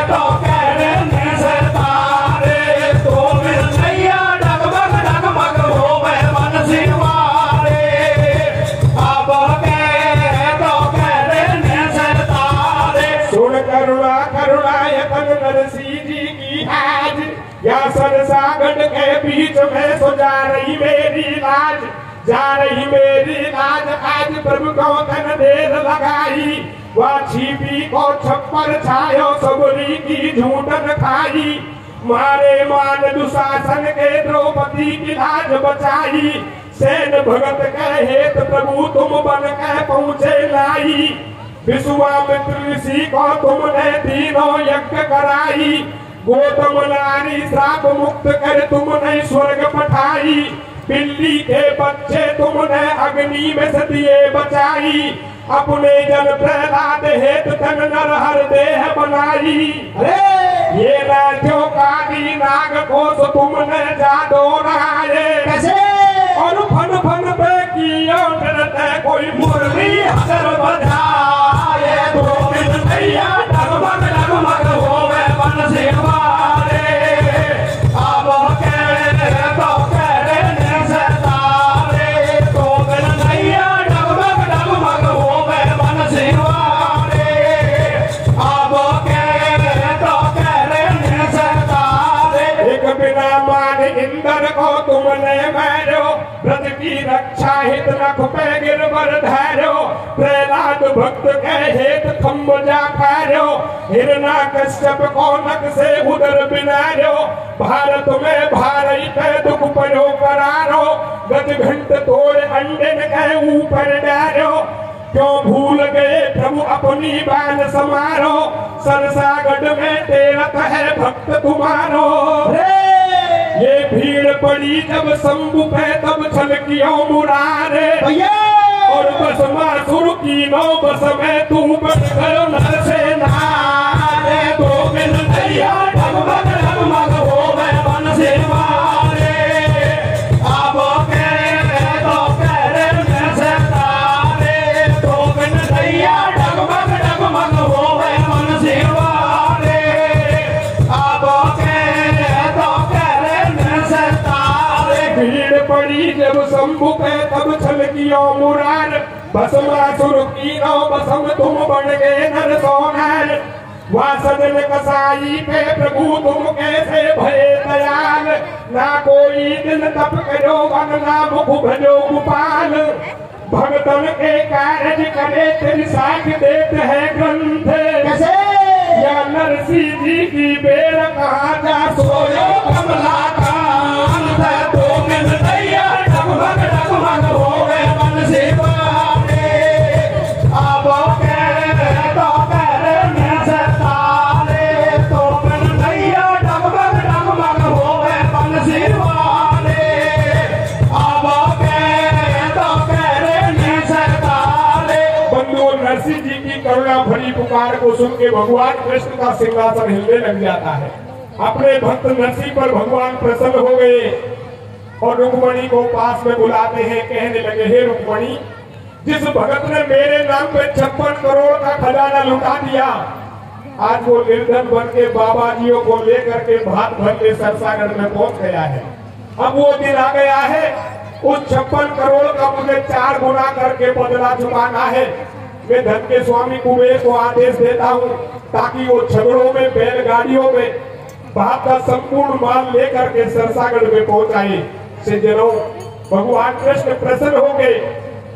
तो कहने से थारे तो बिन नैया डगमग हो गए बंसी वाले। अब के तो कहने से थारे सुन करुणा करुणायतन नरसिंह जी की आज, या सरसागढ़ के बीच में सो जा रही मेरी लाज, जा रही मेरी लाज। आज प्रभु को धन देर लगाई, वह छिपी को छप्पर छायो सबरी की झूठन खाई। मारे मान दुशासन के द्रौपदी की लाज बचाई, सेन भगत कहे तो प्रभु तुम बन के पहुँचे लाई। विश्वामित्र ऋषि को तुमने तीनों यज्ञ कराई, गौतम नारी श्राप मुक्त कर तुमने स्वर्ग पठाई। बिल्ली के बच्चे तुमने अग्नि में से दिए बचाई, अपने जन प्रहलाद हेतु तन नरहर देह बनाई। अरे ये राज्यों का नाग को तो तुमने जादो राये। कैसे? और फन फन पे किया कोई मुरली हसर बजाए, तो बिन नैया डगमग हो गए बंसी वाले। अब के तो कहने से तारे तो बिन नैया डगमग हो गए बंसी वाले। अब के तो कहने से तारे एक बिना मान इंद्र को तुमने मारो, व्रत की रक्षा हित नख पे गिरवर धारो। प्रहलाद भक्त के हेत खम्ब जा फारो, हिरणा कश्यप को नख से उदर बिनारो। भारत में भारी पे दुख परो करारो, गज घंट तोड़ अंडन के ऊपर डारो। क्यों भूल गए प्रभु अपनी बाल समारो, सरसागढ़ में तेरत है भक्त तुम्हारो। ये भीड़ पड़ी जब शंभु पे तब छलकियों मुरारे भैया और बस मासुर की नौ बस में तू बन गयो नरसेनारे। तो बिन नैया डगमग हो गए बंसी वाले। अब के तो कहने से तारे तो बिन नैया डगमग हो गए बंसी वाले। अब के तो कहने से तारे भीड़ पड़ी जब शंभु पे तब छलकियों मुरार। भस्मासुर की नौ बसम तुम बन गए नर सोनार। वासदन कसाई पे प्रभु तुम कैसे भये दयाल। ना कोई दिन तप करो वन ना मुख भजो गोपाल। भगतन के कार्य करे तेरी साख देते हैं ग्रंथ। कैसे? या नरसिंह जी की बेर कहाँ जा सोयो कमला कांत। तो बिन नैया डगमग हो गए बंसी वाले। अब के तो कहने से तारे तो बिन नैया डगमग हो गए बंसी वाले। अब के तो कहने से तारे। बंधु नरसिंह जी की करुणा भरी पुकार को सुन के भगवान कृष्ण का सिंहासन हिलने लग जाता है। अपने भक्त नरसिंह पर भगवान प्रसन्न हो गए और रुक्मणी को पास में बुलाते हैं। कहने लगे, हे रुक्मणी, जिस भगत ने मेरे नाम पे 56 करोड़ का खजाना लुटा दिया, आज वो निर्धन बन के बाबाजियों को लेकर के भात भर के सरसागढ़ में पहुंच गया है। अब वो दिन आ गया है, उस 56 करोड़ का मुझे 4 गुना करके बदला चुकाना है। मैं धन के स्वामी कुबेर को आदेश देता हूँ ताकि वो झगड़ों में बैलगाड़ियों में भात का संपूर्ण माल लेकर के सरसागढ़ में पहुंचाए। सज्जनों, भगवान कृष्ण प्रसन्न हो गए।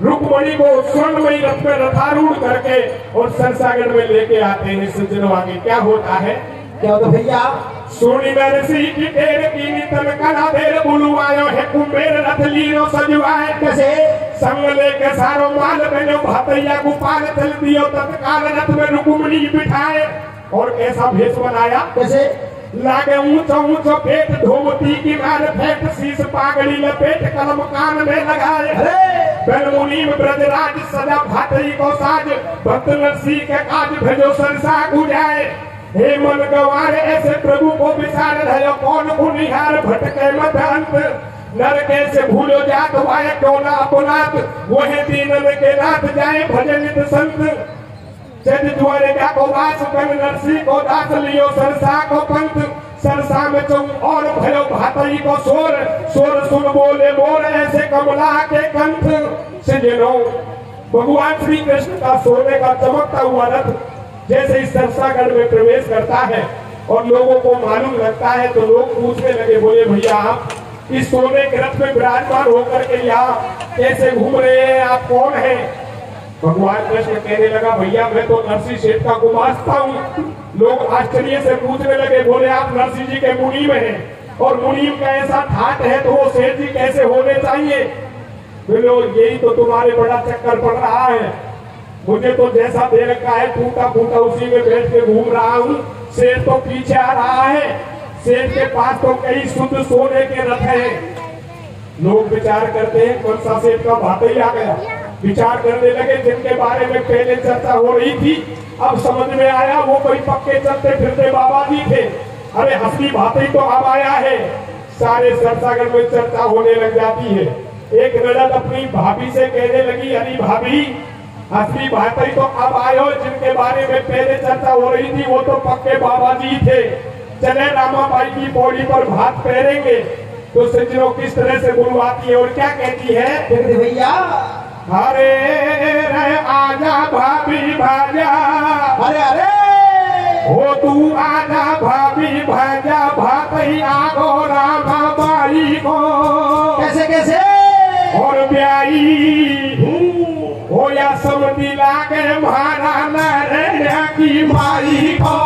रुक्मणी को स्वर्णमयी रथ में रथारूढ़ करके और सरसागढ़ में लेके आते हैं। सज्जनों, आगे क्या होता है? क्या होता भैया? सोनी नरसिंह की टेर की नितन कला देर बुलवायो है कुंभेर रथ लीरो सजवाए। कैसे? संग लेके सारो माल बनो भातैया गोपाल चल दियो तत्काल रथ में रुक्मिणी बिठाए। और कैसा भेष बनाया, कैसे? लागे ऊंचा ऊंचा पेट धोती की मार फेंक शीश पागड़ी लपेट कलम कान में लगाए। बन मुनीम ब्रजराज सजा भातरी को साज भक्त नरसी के काज भेजो सरसा गुजाए। हे मन गवार ऐसे प्रभु को विचार रहो कौन गुनिहार भटके मत अंत नर कैसे भूलो जात वाय क्यों ना अपनात वही दीनन के नाथ जाए भजनित संत। जज द्वारे क्या को वास बन नरसी को दास लियो सरसा को पंथ सरसा में तुम और भयो भातई को शोर शोर सुन बोले मोर ऐसे कमला के कंठ से जिनो भगवान श्री कृष्ण का सोने का चमकता हुआ रथ जैसे इस सरसागढ़ में प्रवेश करता है और लोगों को मालूम लगता है तो लोग पूछने लगे, बोले भैया आप इस सोने के रथ में विराजमान होकर के यहाँ कैसे घूम रहे हैं, आप कौन हैं? भगवान कृष्ण कहने लगा, भैया मैं तो नरसिंह सेठ का गुमास्ता हूँ। लोग आश्चर्य से पूछने लगे, बोले आप नरसिंह जी के मुनीम हैं और मुनीम का ऐसा ठाट है तो वो सेठ जी कैसे होने चाहिए? बोलो यही तो तुम्हारे बड़ा चक्कर पड़ रहा है, मुझे तो जैसा दे रखा है टूटा फूटा उसी में बैठ के घूम रहा हूँ। शेर तो पीछे आ रहा है, शेर के पास तो कई शुद्ध सोने के रथ हैं। लोग विचार करते हैं कौन सा सेठ का भात ही आ गया। विचार करने लगे जिनके बारे में पहले चर्चा हो रही थी अब समझ में आया वो कोई पक्के चलते फिरते बाबा जी थे। अरे असली भात ही तो अब आया है। सारे सरसागढ़ में चर्चा होने लग जाती है। एक ननद अपनी भाभी से कहने लगी, अरे भाभी असली भाई तो अब आयो, जिनके बारे में पहले चर्चा हो रही थी वो तो पक्के बाबा जी थे। चले रामाबाई की पौड़ी पर भात फेरेंगे। तो सज्जनों किस तरह से बुलवाती है और क्या कहती है भैया, अरे रे आजा भाभी भाजा, अरे अरे हो तू आजा भाभी भाजा भात ही आगो रामाबाई को कैसे कैसे और ब्याई हो या समझी लागे महाराना रे की माई को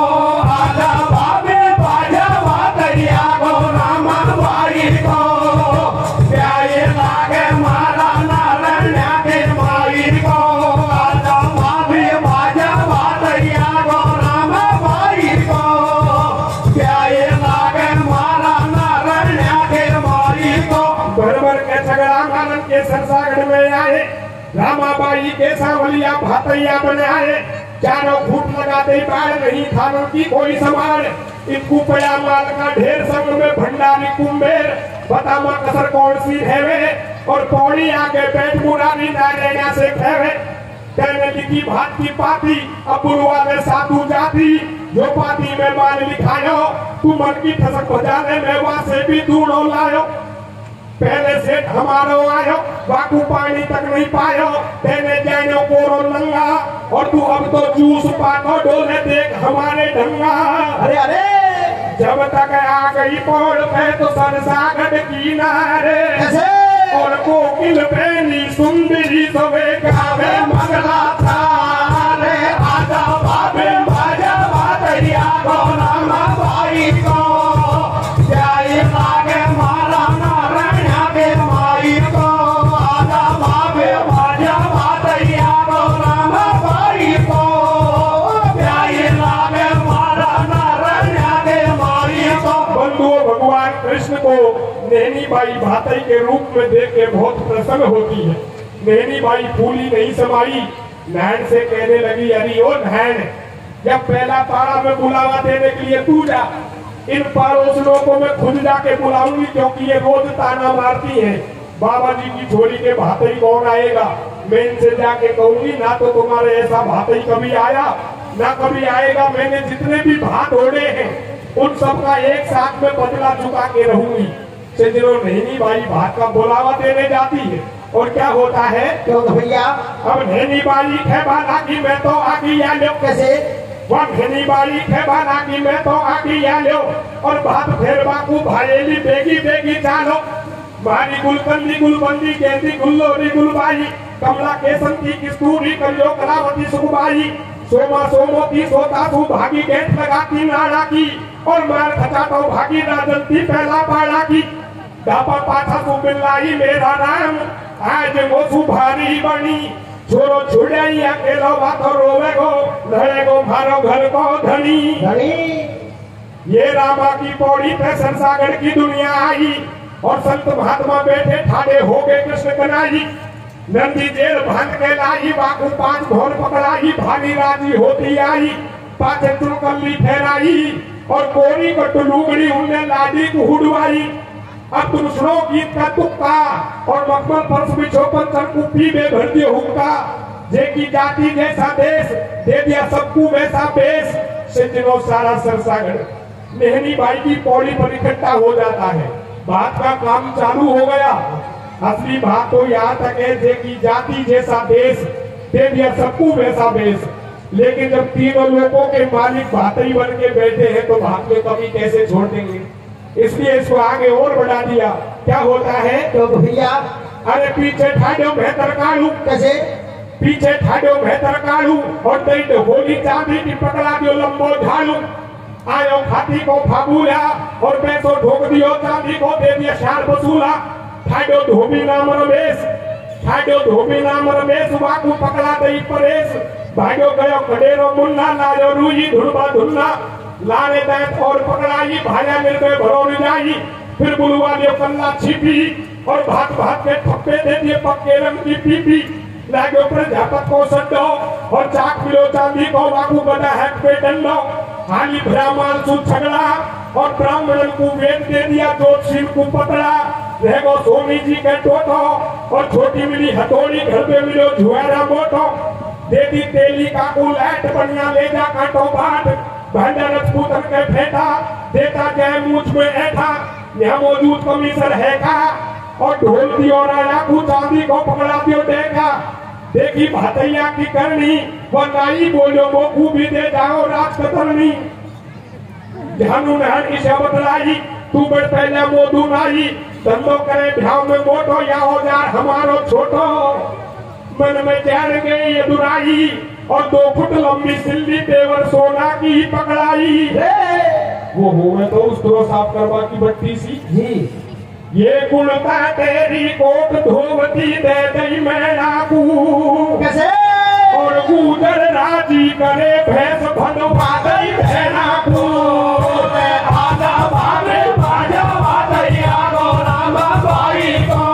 आजा भाभी बाजा बातरिया को रामा बाई को प्यारे लागे महाराना रे की माई को आजा भाभी बाजा बातरिया को रामा बाई को प्यारे लागे महाराना रे की माई को। बरबर के झगड़ा मानन के सरसागढ़ में आए, रामाबाई के सांवलिया भातैया बनाए। चारों फूट लगाते बाढ़ नहीं थानों की कोई संभाल। इनको पया माल का ढेर संग में भंडारी कुंबेर बता मां कसर कौन सी है वे और पौड़ी आके बैठ मुरारी नारायणा से खेवे। कहने लिखी भात की पाती अब बुरुआ में साधु जाती जो पाती में माल लिखायो तू मन की ठसक बजाने में वहां से भी दूड़ो लायो। पहले से हमारो आयो बाकू पानी तक नहीं पायो तेने जानो कोरो नंगा और तू अब तो जूस पाको डोले देख हमारे ढंगा। अरे अरे जब तक आ गई पौड़ पे तो सरसागढ़ किनारे और कोकिल प्रेमी सुंदरी सवे गावे मंगला थारे। आजा बाबे बाजा बातरिया को रामाबाई को जाए लागे मारा नारायण के माई को। आजा बाबे बाजा बातरिया को रामाबाई को जाए लागे मारा नारायण के माई को। बंधुओं भगवान कृष्ण को नैनी बाई भातई के रूप में देख के बहुत प्रसन्न होती है। नैनी बाई फूली नहीं समाई, नैन से कहने लगी, अरे ओ नैन जब पहला पारा में बुलावा देने के लिए तू जा, इन पड़ोसियों को मैं खुद जाके बुलाऊंगी क्योंकि ये रोज ताना मारती हैं। बाबा जी की छोड़ी के भातई कौन आएगा, मैं इनसे जाके कहूंगी ना तो तुम्हारे ऐसा भातई कभी आया ना कभी आएगा। मैंने जितने भी भात ओढ़े हैं उन सबका एक साथ में बदला चुका के रहूंगी। सज्जनों नैनी बाई भात का बुलावा देने जाती है और क्या होता है क्यों भैया, अब नैनी बाई खेबाना की मैं तो आगी या लो कैसे वह नैनी बाई खेबाना की मैं तो आगी या लो और भात फेर बाकू भाईली बेगी बेगी चालो। मारी गुलकंदी गुलबंदी गेंदी गुल्लोरी गुलबाई कमला केसंती किस्तूरी कलियो कलावती सुखबाई सोमा सोमोती सोतासु भागी गेंद लगाती नाड़ा की और मार खचातो भागी राजंती पहला पाड़ा की दापा पाछा तू बिल्लाई मेरा नाम आज वो सुभारी बनी छोरो छुड़ाई अकेलो बातो रोवेगो लड़ेगो मारो घर को धनी धनी ये रामा की पौड़ी पे संसागढ़ की दुनिया आई और संत महात्मा बैठे ठाड़े हो गए कृष्ण कन्हैया नंदी जेल भांग के लाई बाकू 5 भोर पकड़ाई भागी राजी होती आई पाछे चुनकली फहराई और कोरी को टुलुगड़ी उन्हें लाडी को हुडवाई अब तुम सुनो गीत का तुक्का और मखमल फर्श बिछोपन चरकू पीबे भर दियो हुक्का जे की जाति जैसा देश दे दिया सबको वैसा बेस सिंचनो सारा सरसागढ़ मेहनी बाई की पौड़ी पर इकट्ठा हो जाता है बात का काम चालू हो गया असली बात तो यहाँ तक है जे की जाति जैसा देश दे दिया सबको वैसा बेस लेकिन जब तीनों लोगों के मालिक भातई बन के बैठे हैं तो बात में कभी कैसे छोड़ देंगे इसलिए इसको आगे और बढ़ा दिया क्या होता है तो भैया अरे पीछे ठाडो बेहतर काढ़ू कैसे पीछे ठाडो बेहतर काढ़ू और दई होली चांदी की पकड़ा दियो लंबो झाड़ू आयो खाती को फाबूला और पैसों ठोक दियो चांदी को दे दिया शार वसूला ठाडो धोबी नाम रमेश ठाडो धोबी नाम रमेश वाकू पकड़ा दई परेश भागो गयो कडेरो मुन्ना लायो रूई धुलबा धुलना लारे दैत और पकड़ाई भाया निर्भय भरोरी जाई फिर बुलवा दियो कल्ला छिपी और भात भात के ठप्पे दे दिए पक्के रंग की पीपी लागे ऊपर झापत को सड्डो और चाक मिलो चांदी को वाकू बड़ा है पे डंडो हाली ब्राह्मण सु छगड़ा और ब्राह्मण को वेद दे दिया ज्योतिषी को पकड़ा रहेगो सोनी जी के टोटो और छोटी मिली हथौड़ी घर पे मिलो जुआरा मोटो दे दी तेली का लाइट बढ़िया ले जा काटो बाट भंडार पुत्र के फेटा देता जय मुझ में ऐठा यहाँ मौजूद कमिश्नर है का और ढोल दियो राजा को चांदी को पकड़ा दियो देखा देखी भातैया की करनी वो नाई बोलो मोकू भी दे जाओ राज कतरनी ध्यानु नहर की शब्द लाई तू बड़ पहले मोदू नाई धंधो करे भ्याव में मोटो या हो जा हमारो छोटो मन में चढ़ गई ये दुराई और 2 फुट लंबी सिल्ली तेवर सोना की पकड़ाई वो हूँ मैं तो उस तरह साफ करवा की बट्टी सी जी ये गुणता तेरी कोट धोवती दे गई मैं नाकू कैसे और गुजर राजी करे भैंस भनवा गई भैनाकू आजा भागे बाजा बाजैया गो रामा बाई को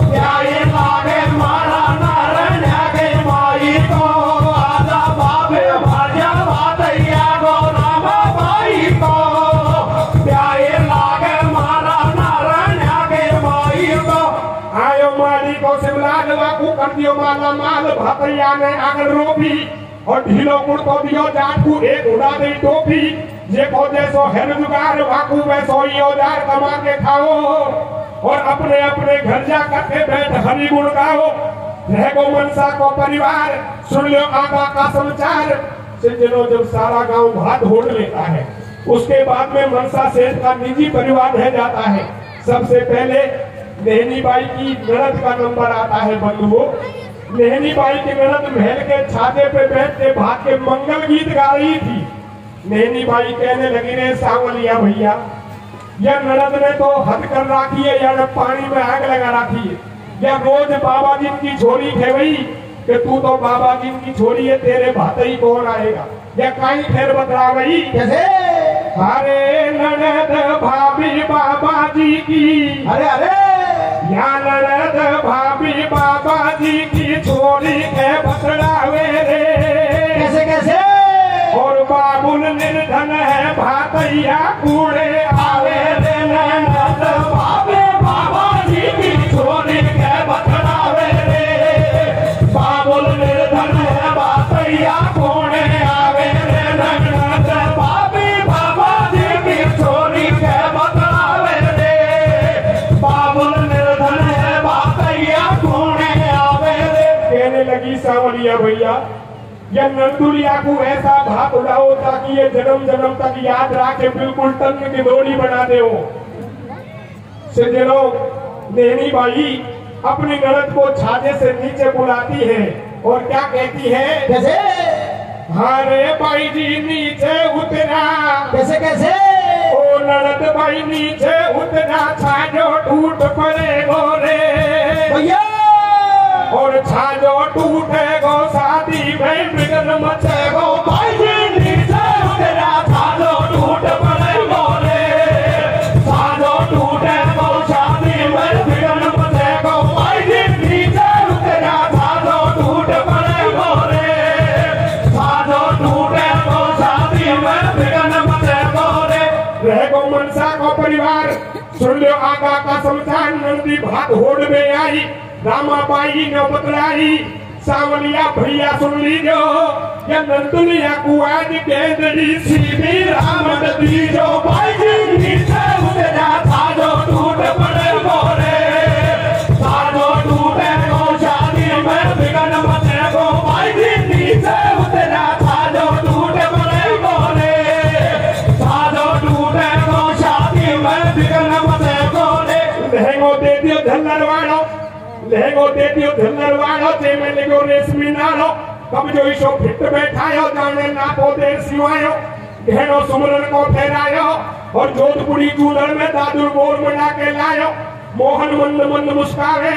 क्या ये लागे मारा नारायण के माई को आजा भागे बाजा बाजैया गो रामा बाई को क्या ये लागे मारा नारायण के माई को आयो माली को शिवलाल वाकू कर दियो माला माल भातैया ने आगल रोपी और ढीलो कुर्तो दियो जाटकू एक उड़ा दे टोपी जे को जैसो है जुगाड़ वाकू वैसो ही औजार कमा के खाओ और अपने अपने घर जा करके बैठ हरि गुण गाओ रहेगो मनसा को परिवार सुन लो आका का समाचार सिंजनो जब सारा गांव भात ढूंढ लेता है उसके बाद में मनसा सेठ का निजी परिवार रह जाता है सबसे पहले नेहनी बाई की ननद का नंबर आता है बंधुओं नेहनी बाई की ननद महल के छाते पे बैठ के भात के मंगल गीत गा रही थी नेहनी बाई कहने लगी रे सावलिया भैया यह ननद ने तो हद कर रखी है या पानी में आग लगा रखी है या रोज बाबा जी की छोरी है वही कि तू तो बाबा जी की छोरी है तेरे भातई कौन आएगा या कहीं फेर बतरा गई कैसे अरे ननद भाभी बाबा जी की अरे अरे या ननद भाभी बाबा जी की छोरी के बतरावे रे कैसे कैसे और बाबुल निर्धन है भातैया कूड़े आवे रे ननद भाभी बाबा जी की छोरी के बतरावे रे बाबुल निर्धन है भातैया कूड़े आवे रे ननद भाभी बाबा जी की छोरी के बतरावे रे बाबुल निर्धन है भातैया कूड़े आवे रे कहने लगी सावलिया भैया या नंदुलिया को ऐसा भाप उड़ाओ ताकि ये जन्म जन्म तक याद रखे बिल्कुल तन की दोड़ी बना दे सिजनो नेहनी बाई अपनी ननद को छाजे से नीचे बुलाती है और क्या कहती है कैसे हरे बाई जी नीचे उतरा कैसे कैसे ओ ननद बाई नीचे उतरा छाजो टूट पड़े गोरे भैया सुन लो आगा का समाचार, नंदी भात होड़ में आई, रामाबाई ने बतलाई, सावलिया भैया सुन लीजो, या नंदुलिया कुआज केंद्री सीधी राम दीजो, भाई जी नीचे उतरा था जो टूट पड़े मोरे, साजो टूटे को शादी में बिगन मचे को, भाई जी नीचे उतरा था जो टूट पड़े मोरे, साजो टूटे को शादी में बिगन मचे को रे। लहंगो दे दियो धनरवाड़ो, लहंगो दे दियो धनरवाड़ो, जे में लिखो रेशमी नाड़ो, कब जो ईशो फिट बैठायो, जाने ना पोदे सिवायो, गहनो सुमरन को ठहरायो, और जोधपुरी चूल्हर में दादुर बोर मना के लायो, मोहन मंद मंद मुस्कावे,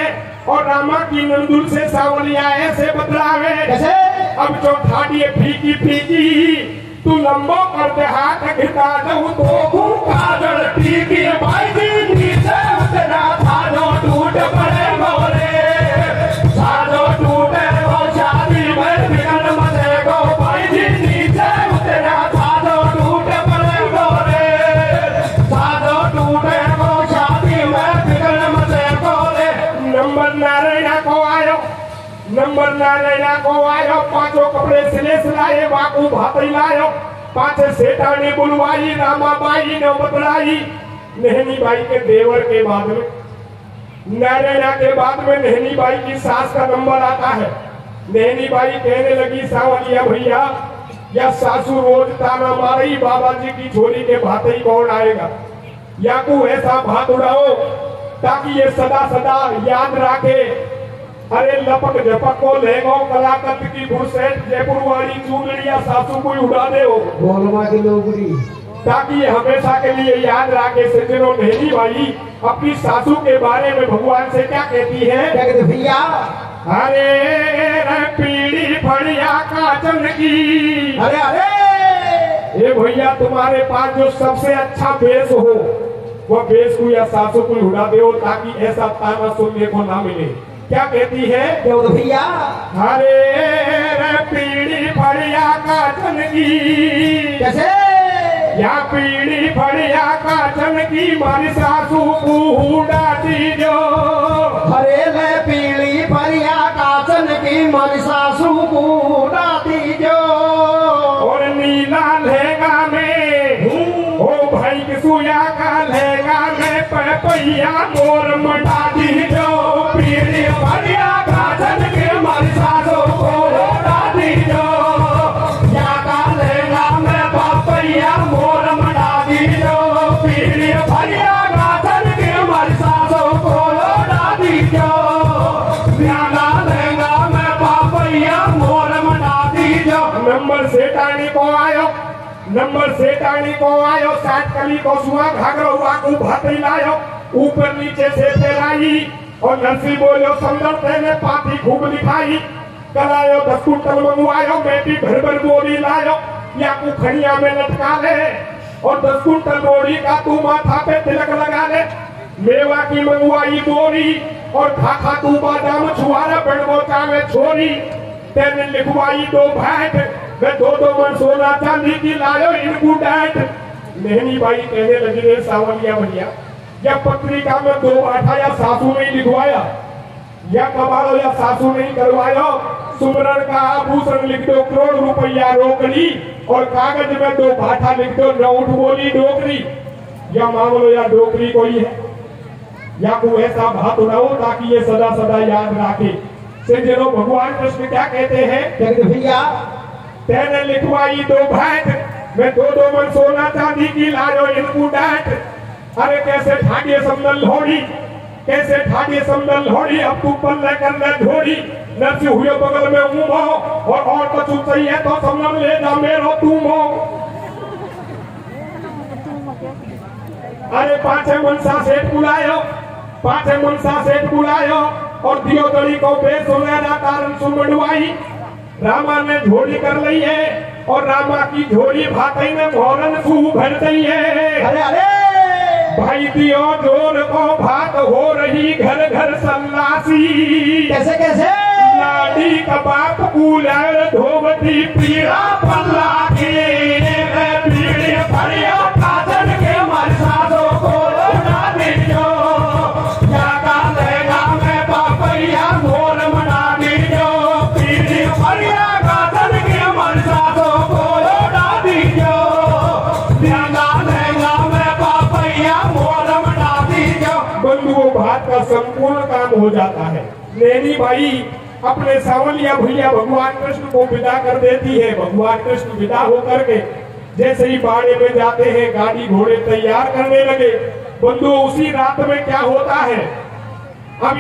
और रामा की नंदुल से सावलिया ऐसे बतलावे, कैसे? अब जो ठाड़ी फीकी फीकी, तू लंबो कर दे हाथ घिटा दू तो काजल टीकी, भाई जी नीचे उतरा था जो टूट पड़े मोरे, साजो टूटे को शादी में बिगन मचे को, भाई जी नीचे उतरा था जो टूट पड़े मोरे, साजो टूटे को शादी में बिगन मचे को रे। नंबर नारायणा को आयो, नंबर नारायणा को आयो, पांचों कपड़े सिले सिलाए, बाकू भाती लायो, पांच सेठानी बुलवाई, रामाबाई ने बतलाई, नहनी बाई के देवर के बाद में, नारायणा के बाद में नहनी बाई की सास का नंबर आता है। नहनी बाई कहने लगी, सावलिया भैया या सासू रोज ताना मारी, बाबा जी की छोरी के भाते ही कौन आएगा, या को ऐसा भात उड़ाओ ताकि ये सदा सदा याद रखे, अरे लपक झपक को लेगो कलाकत की फुर्सत, जयपुर वाली चूड़िया सासू को उड़ा दे हो, बोलवा की लोगरी, ताकि ये हमेशा के लिए याद रखे। सज्जनों, नहनी बाई अपनी सासू के बारे में भगवान से क्या कहती है? क्या कहते भैया? अरे पीड़ी फड़िया काचन की, अरे अरे ये भैया तुम्हारे पास जो सबसे अच्छा बेस हो, वह बेस को या सासू को उड़ा दे, ताकि ऐसा ताना सुनने को ना मिले। क्या कहती है? क्या बोलते भैया? अरे पीड़ी फड़िया काचन की, कैसे? या पीड़ी फड़िया काचन की, मारी सासू को उड़ा दीजो, अरे ले पीली फरिया काचन की, मारी सासू को उड़ा दीजो, और नीला लहंगा में, ओ भाई किसुया का लहंगा में, पैया मोर मटा दीजो, पीड़ी फड़िया काचन के, मारी सासू को उड़ा दीजो, या का लहंगा में पैया मोर मटा दीजो, पीड़ी फड़िया काचन के, मारी सासू को उड़ा दीजो, या का लहंगा में पैया मोर मटा दीजो। नंबर सेठानी को आयो, नंबर सेठानी को आयो, सात कली को सुहा घाघरो वाकू भाती लायो, ऊपर नीचे से फैलाई, और नरसी बोलो समझो तेने पाती खूब लिखाई, कलायो 10 कुंटल मंगवायो, बेटी भर भर बोरी लायो, या को खड़िया में लटका ले, और 10 कुंटल बोरी का तू माथा पे तिलक लगा ले, मेवा की मंगवाई बोरी, और खा तू बादाम छुआरा बड़बो चावे छोरी, तेने लिखवाई 2 भैंट, वे 2 मन सोना चांदी की लायो इनको डांट। नहनी बाई कहने लगी, रे सावलिया भैया, या पत्रिका में 2 बाठा या सासू नहीं लिखवाया, या कबाड़ो या सासू नहीं करवायो, सुमरन का आभूषण लिख दो, करोड़ रुपया रोकड़ी, और कागज में 2 बाठा लिख दो, नौठ बोली डोकरी, या मामलो या डोकरी कोई है, या को ऐसा भात उड़ाओ ताकि ये सदा सदा याद रखे। सज्जनों, भगवान कृष्ण क्या कहते हैं? क्या कहते भैया? तेने लिखवाई 2 भैंट, मैं 2 मन सोना चांदी की लायो इनको डांट, अरे कैसे ठाडिये समदल लोड़ी, कैसे ठाडिये समदल लोड़ी, अब तू पल्ले करने ढोड़ी, नरसी हुए बगल में ऊमो, और कछु चाहिए तो समदल ले जा मेरो तुमो, अरे 5 मनसा सेठ बुलायो, 5 मनसा सेठ बुलायो, और दियो दड़ी को बेसुनेरा कारण सुमड़वाई, रामा ने झोली कर ली है, और रामा की झोली भाते में मोरन सू भर दी है। अरे अरे भाई दियो जोर को भात हो रही घर घर सन्नासी, कैसे कैसे? लाडी का बाप कूलर धोवती पीड़ा पल्ला के, पीड़े फड़िया काजन के, मारी सासों को लौटा दे हो जाता है। नैनी बाई अपने सांवलिया भैया भगवान कृष्ण को विदा कर देती है। भगवान कृष्ण विदा होकर के जैसे ही बाड़े में जाते हैं, गाड़ी घोड़े तैयार करने लगे। बंधुओं, उसी रात में क्या होता है, अब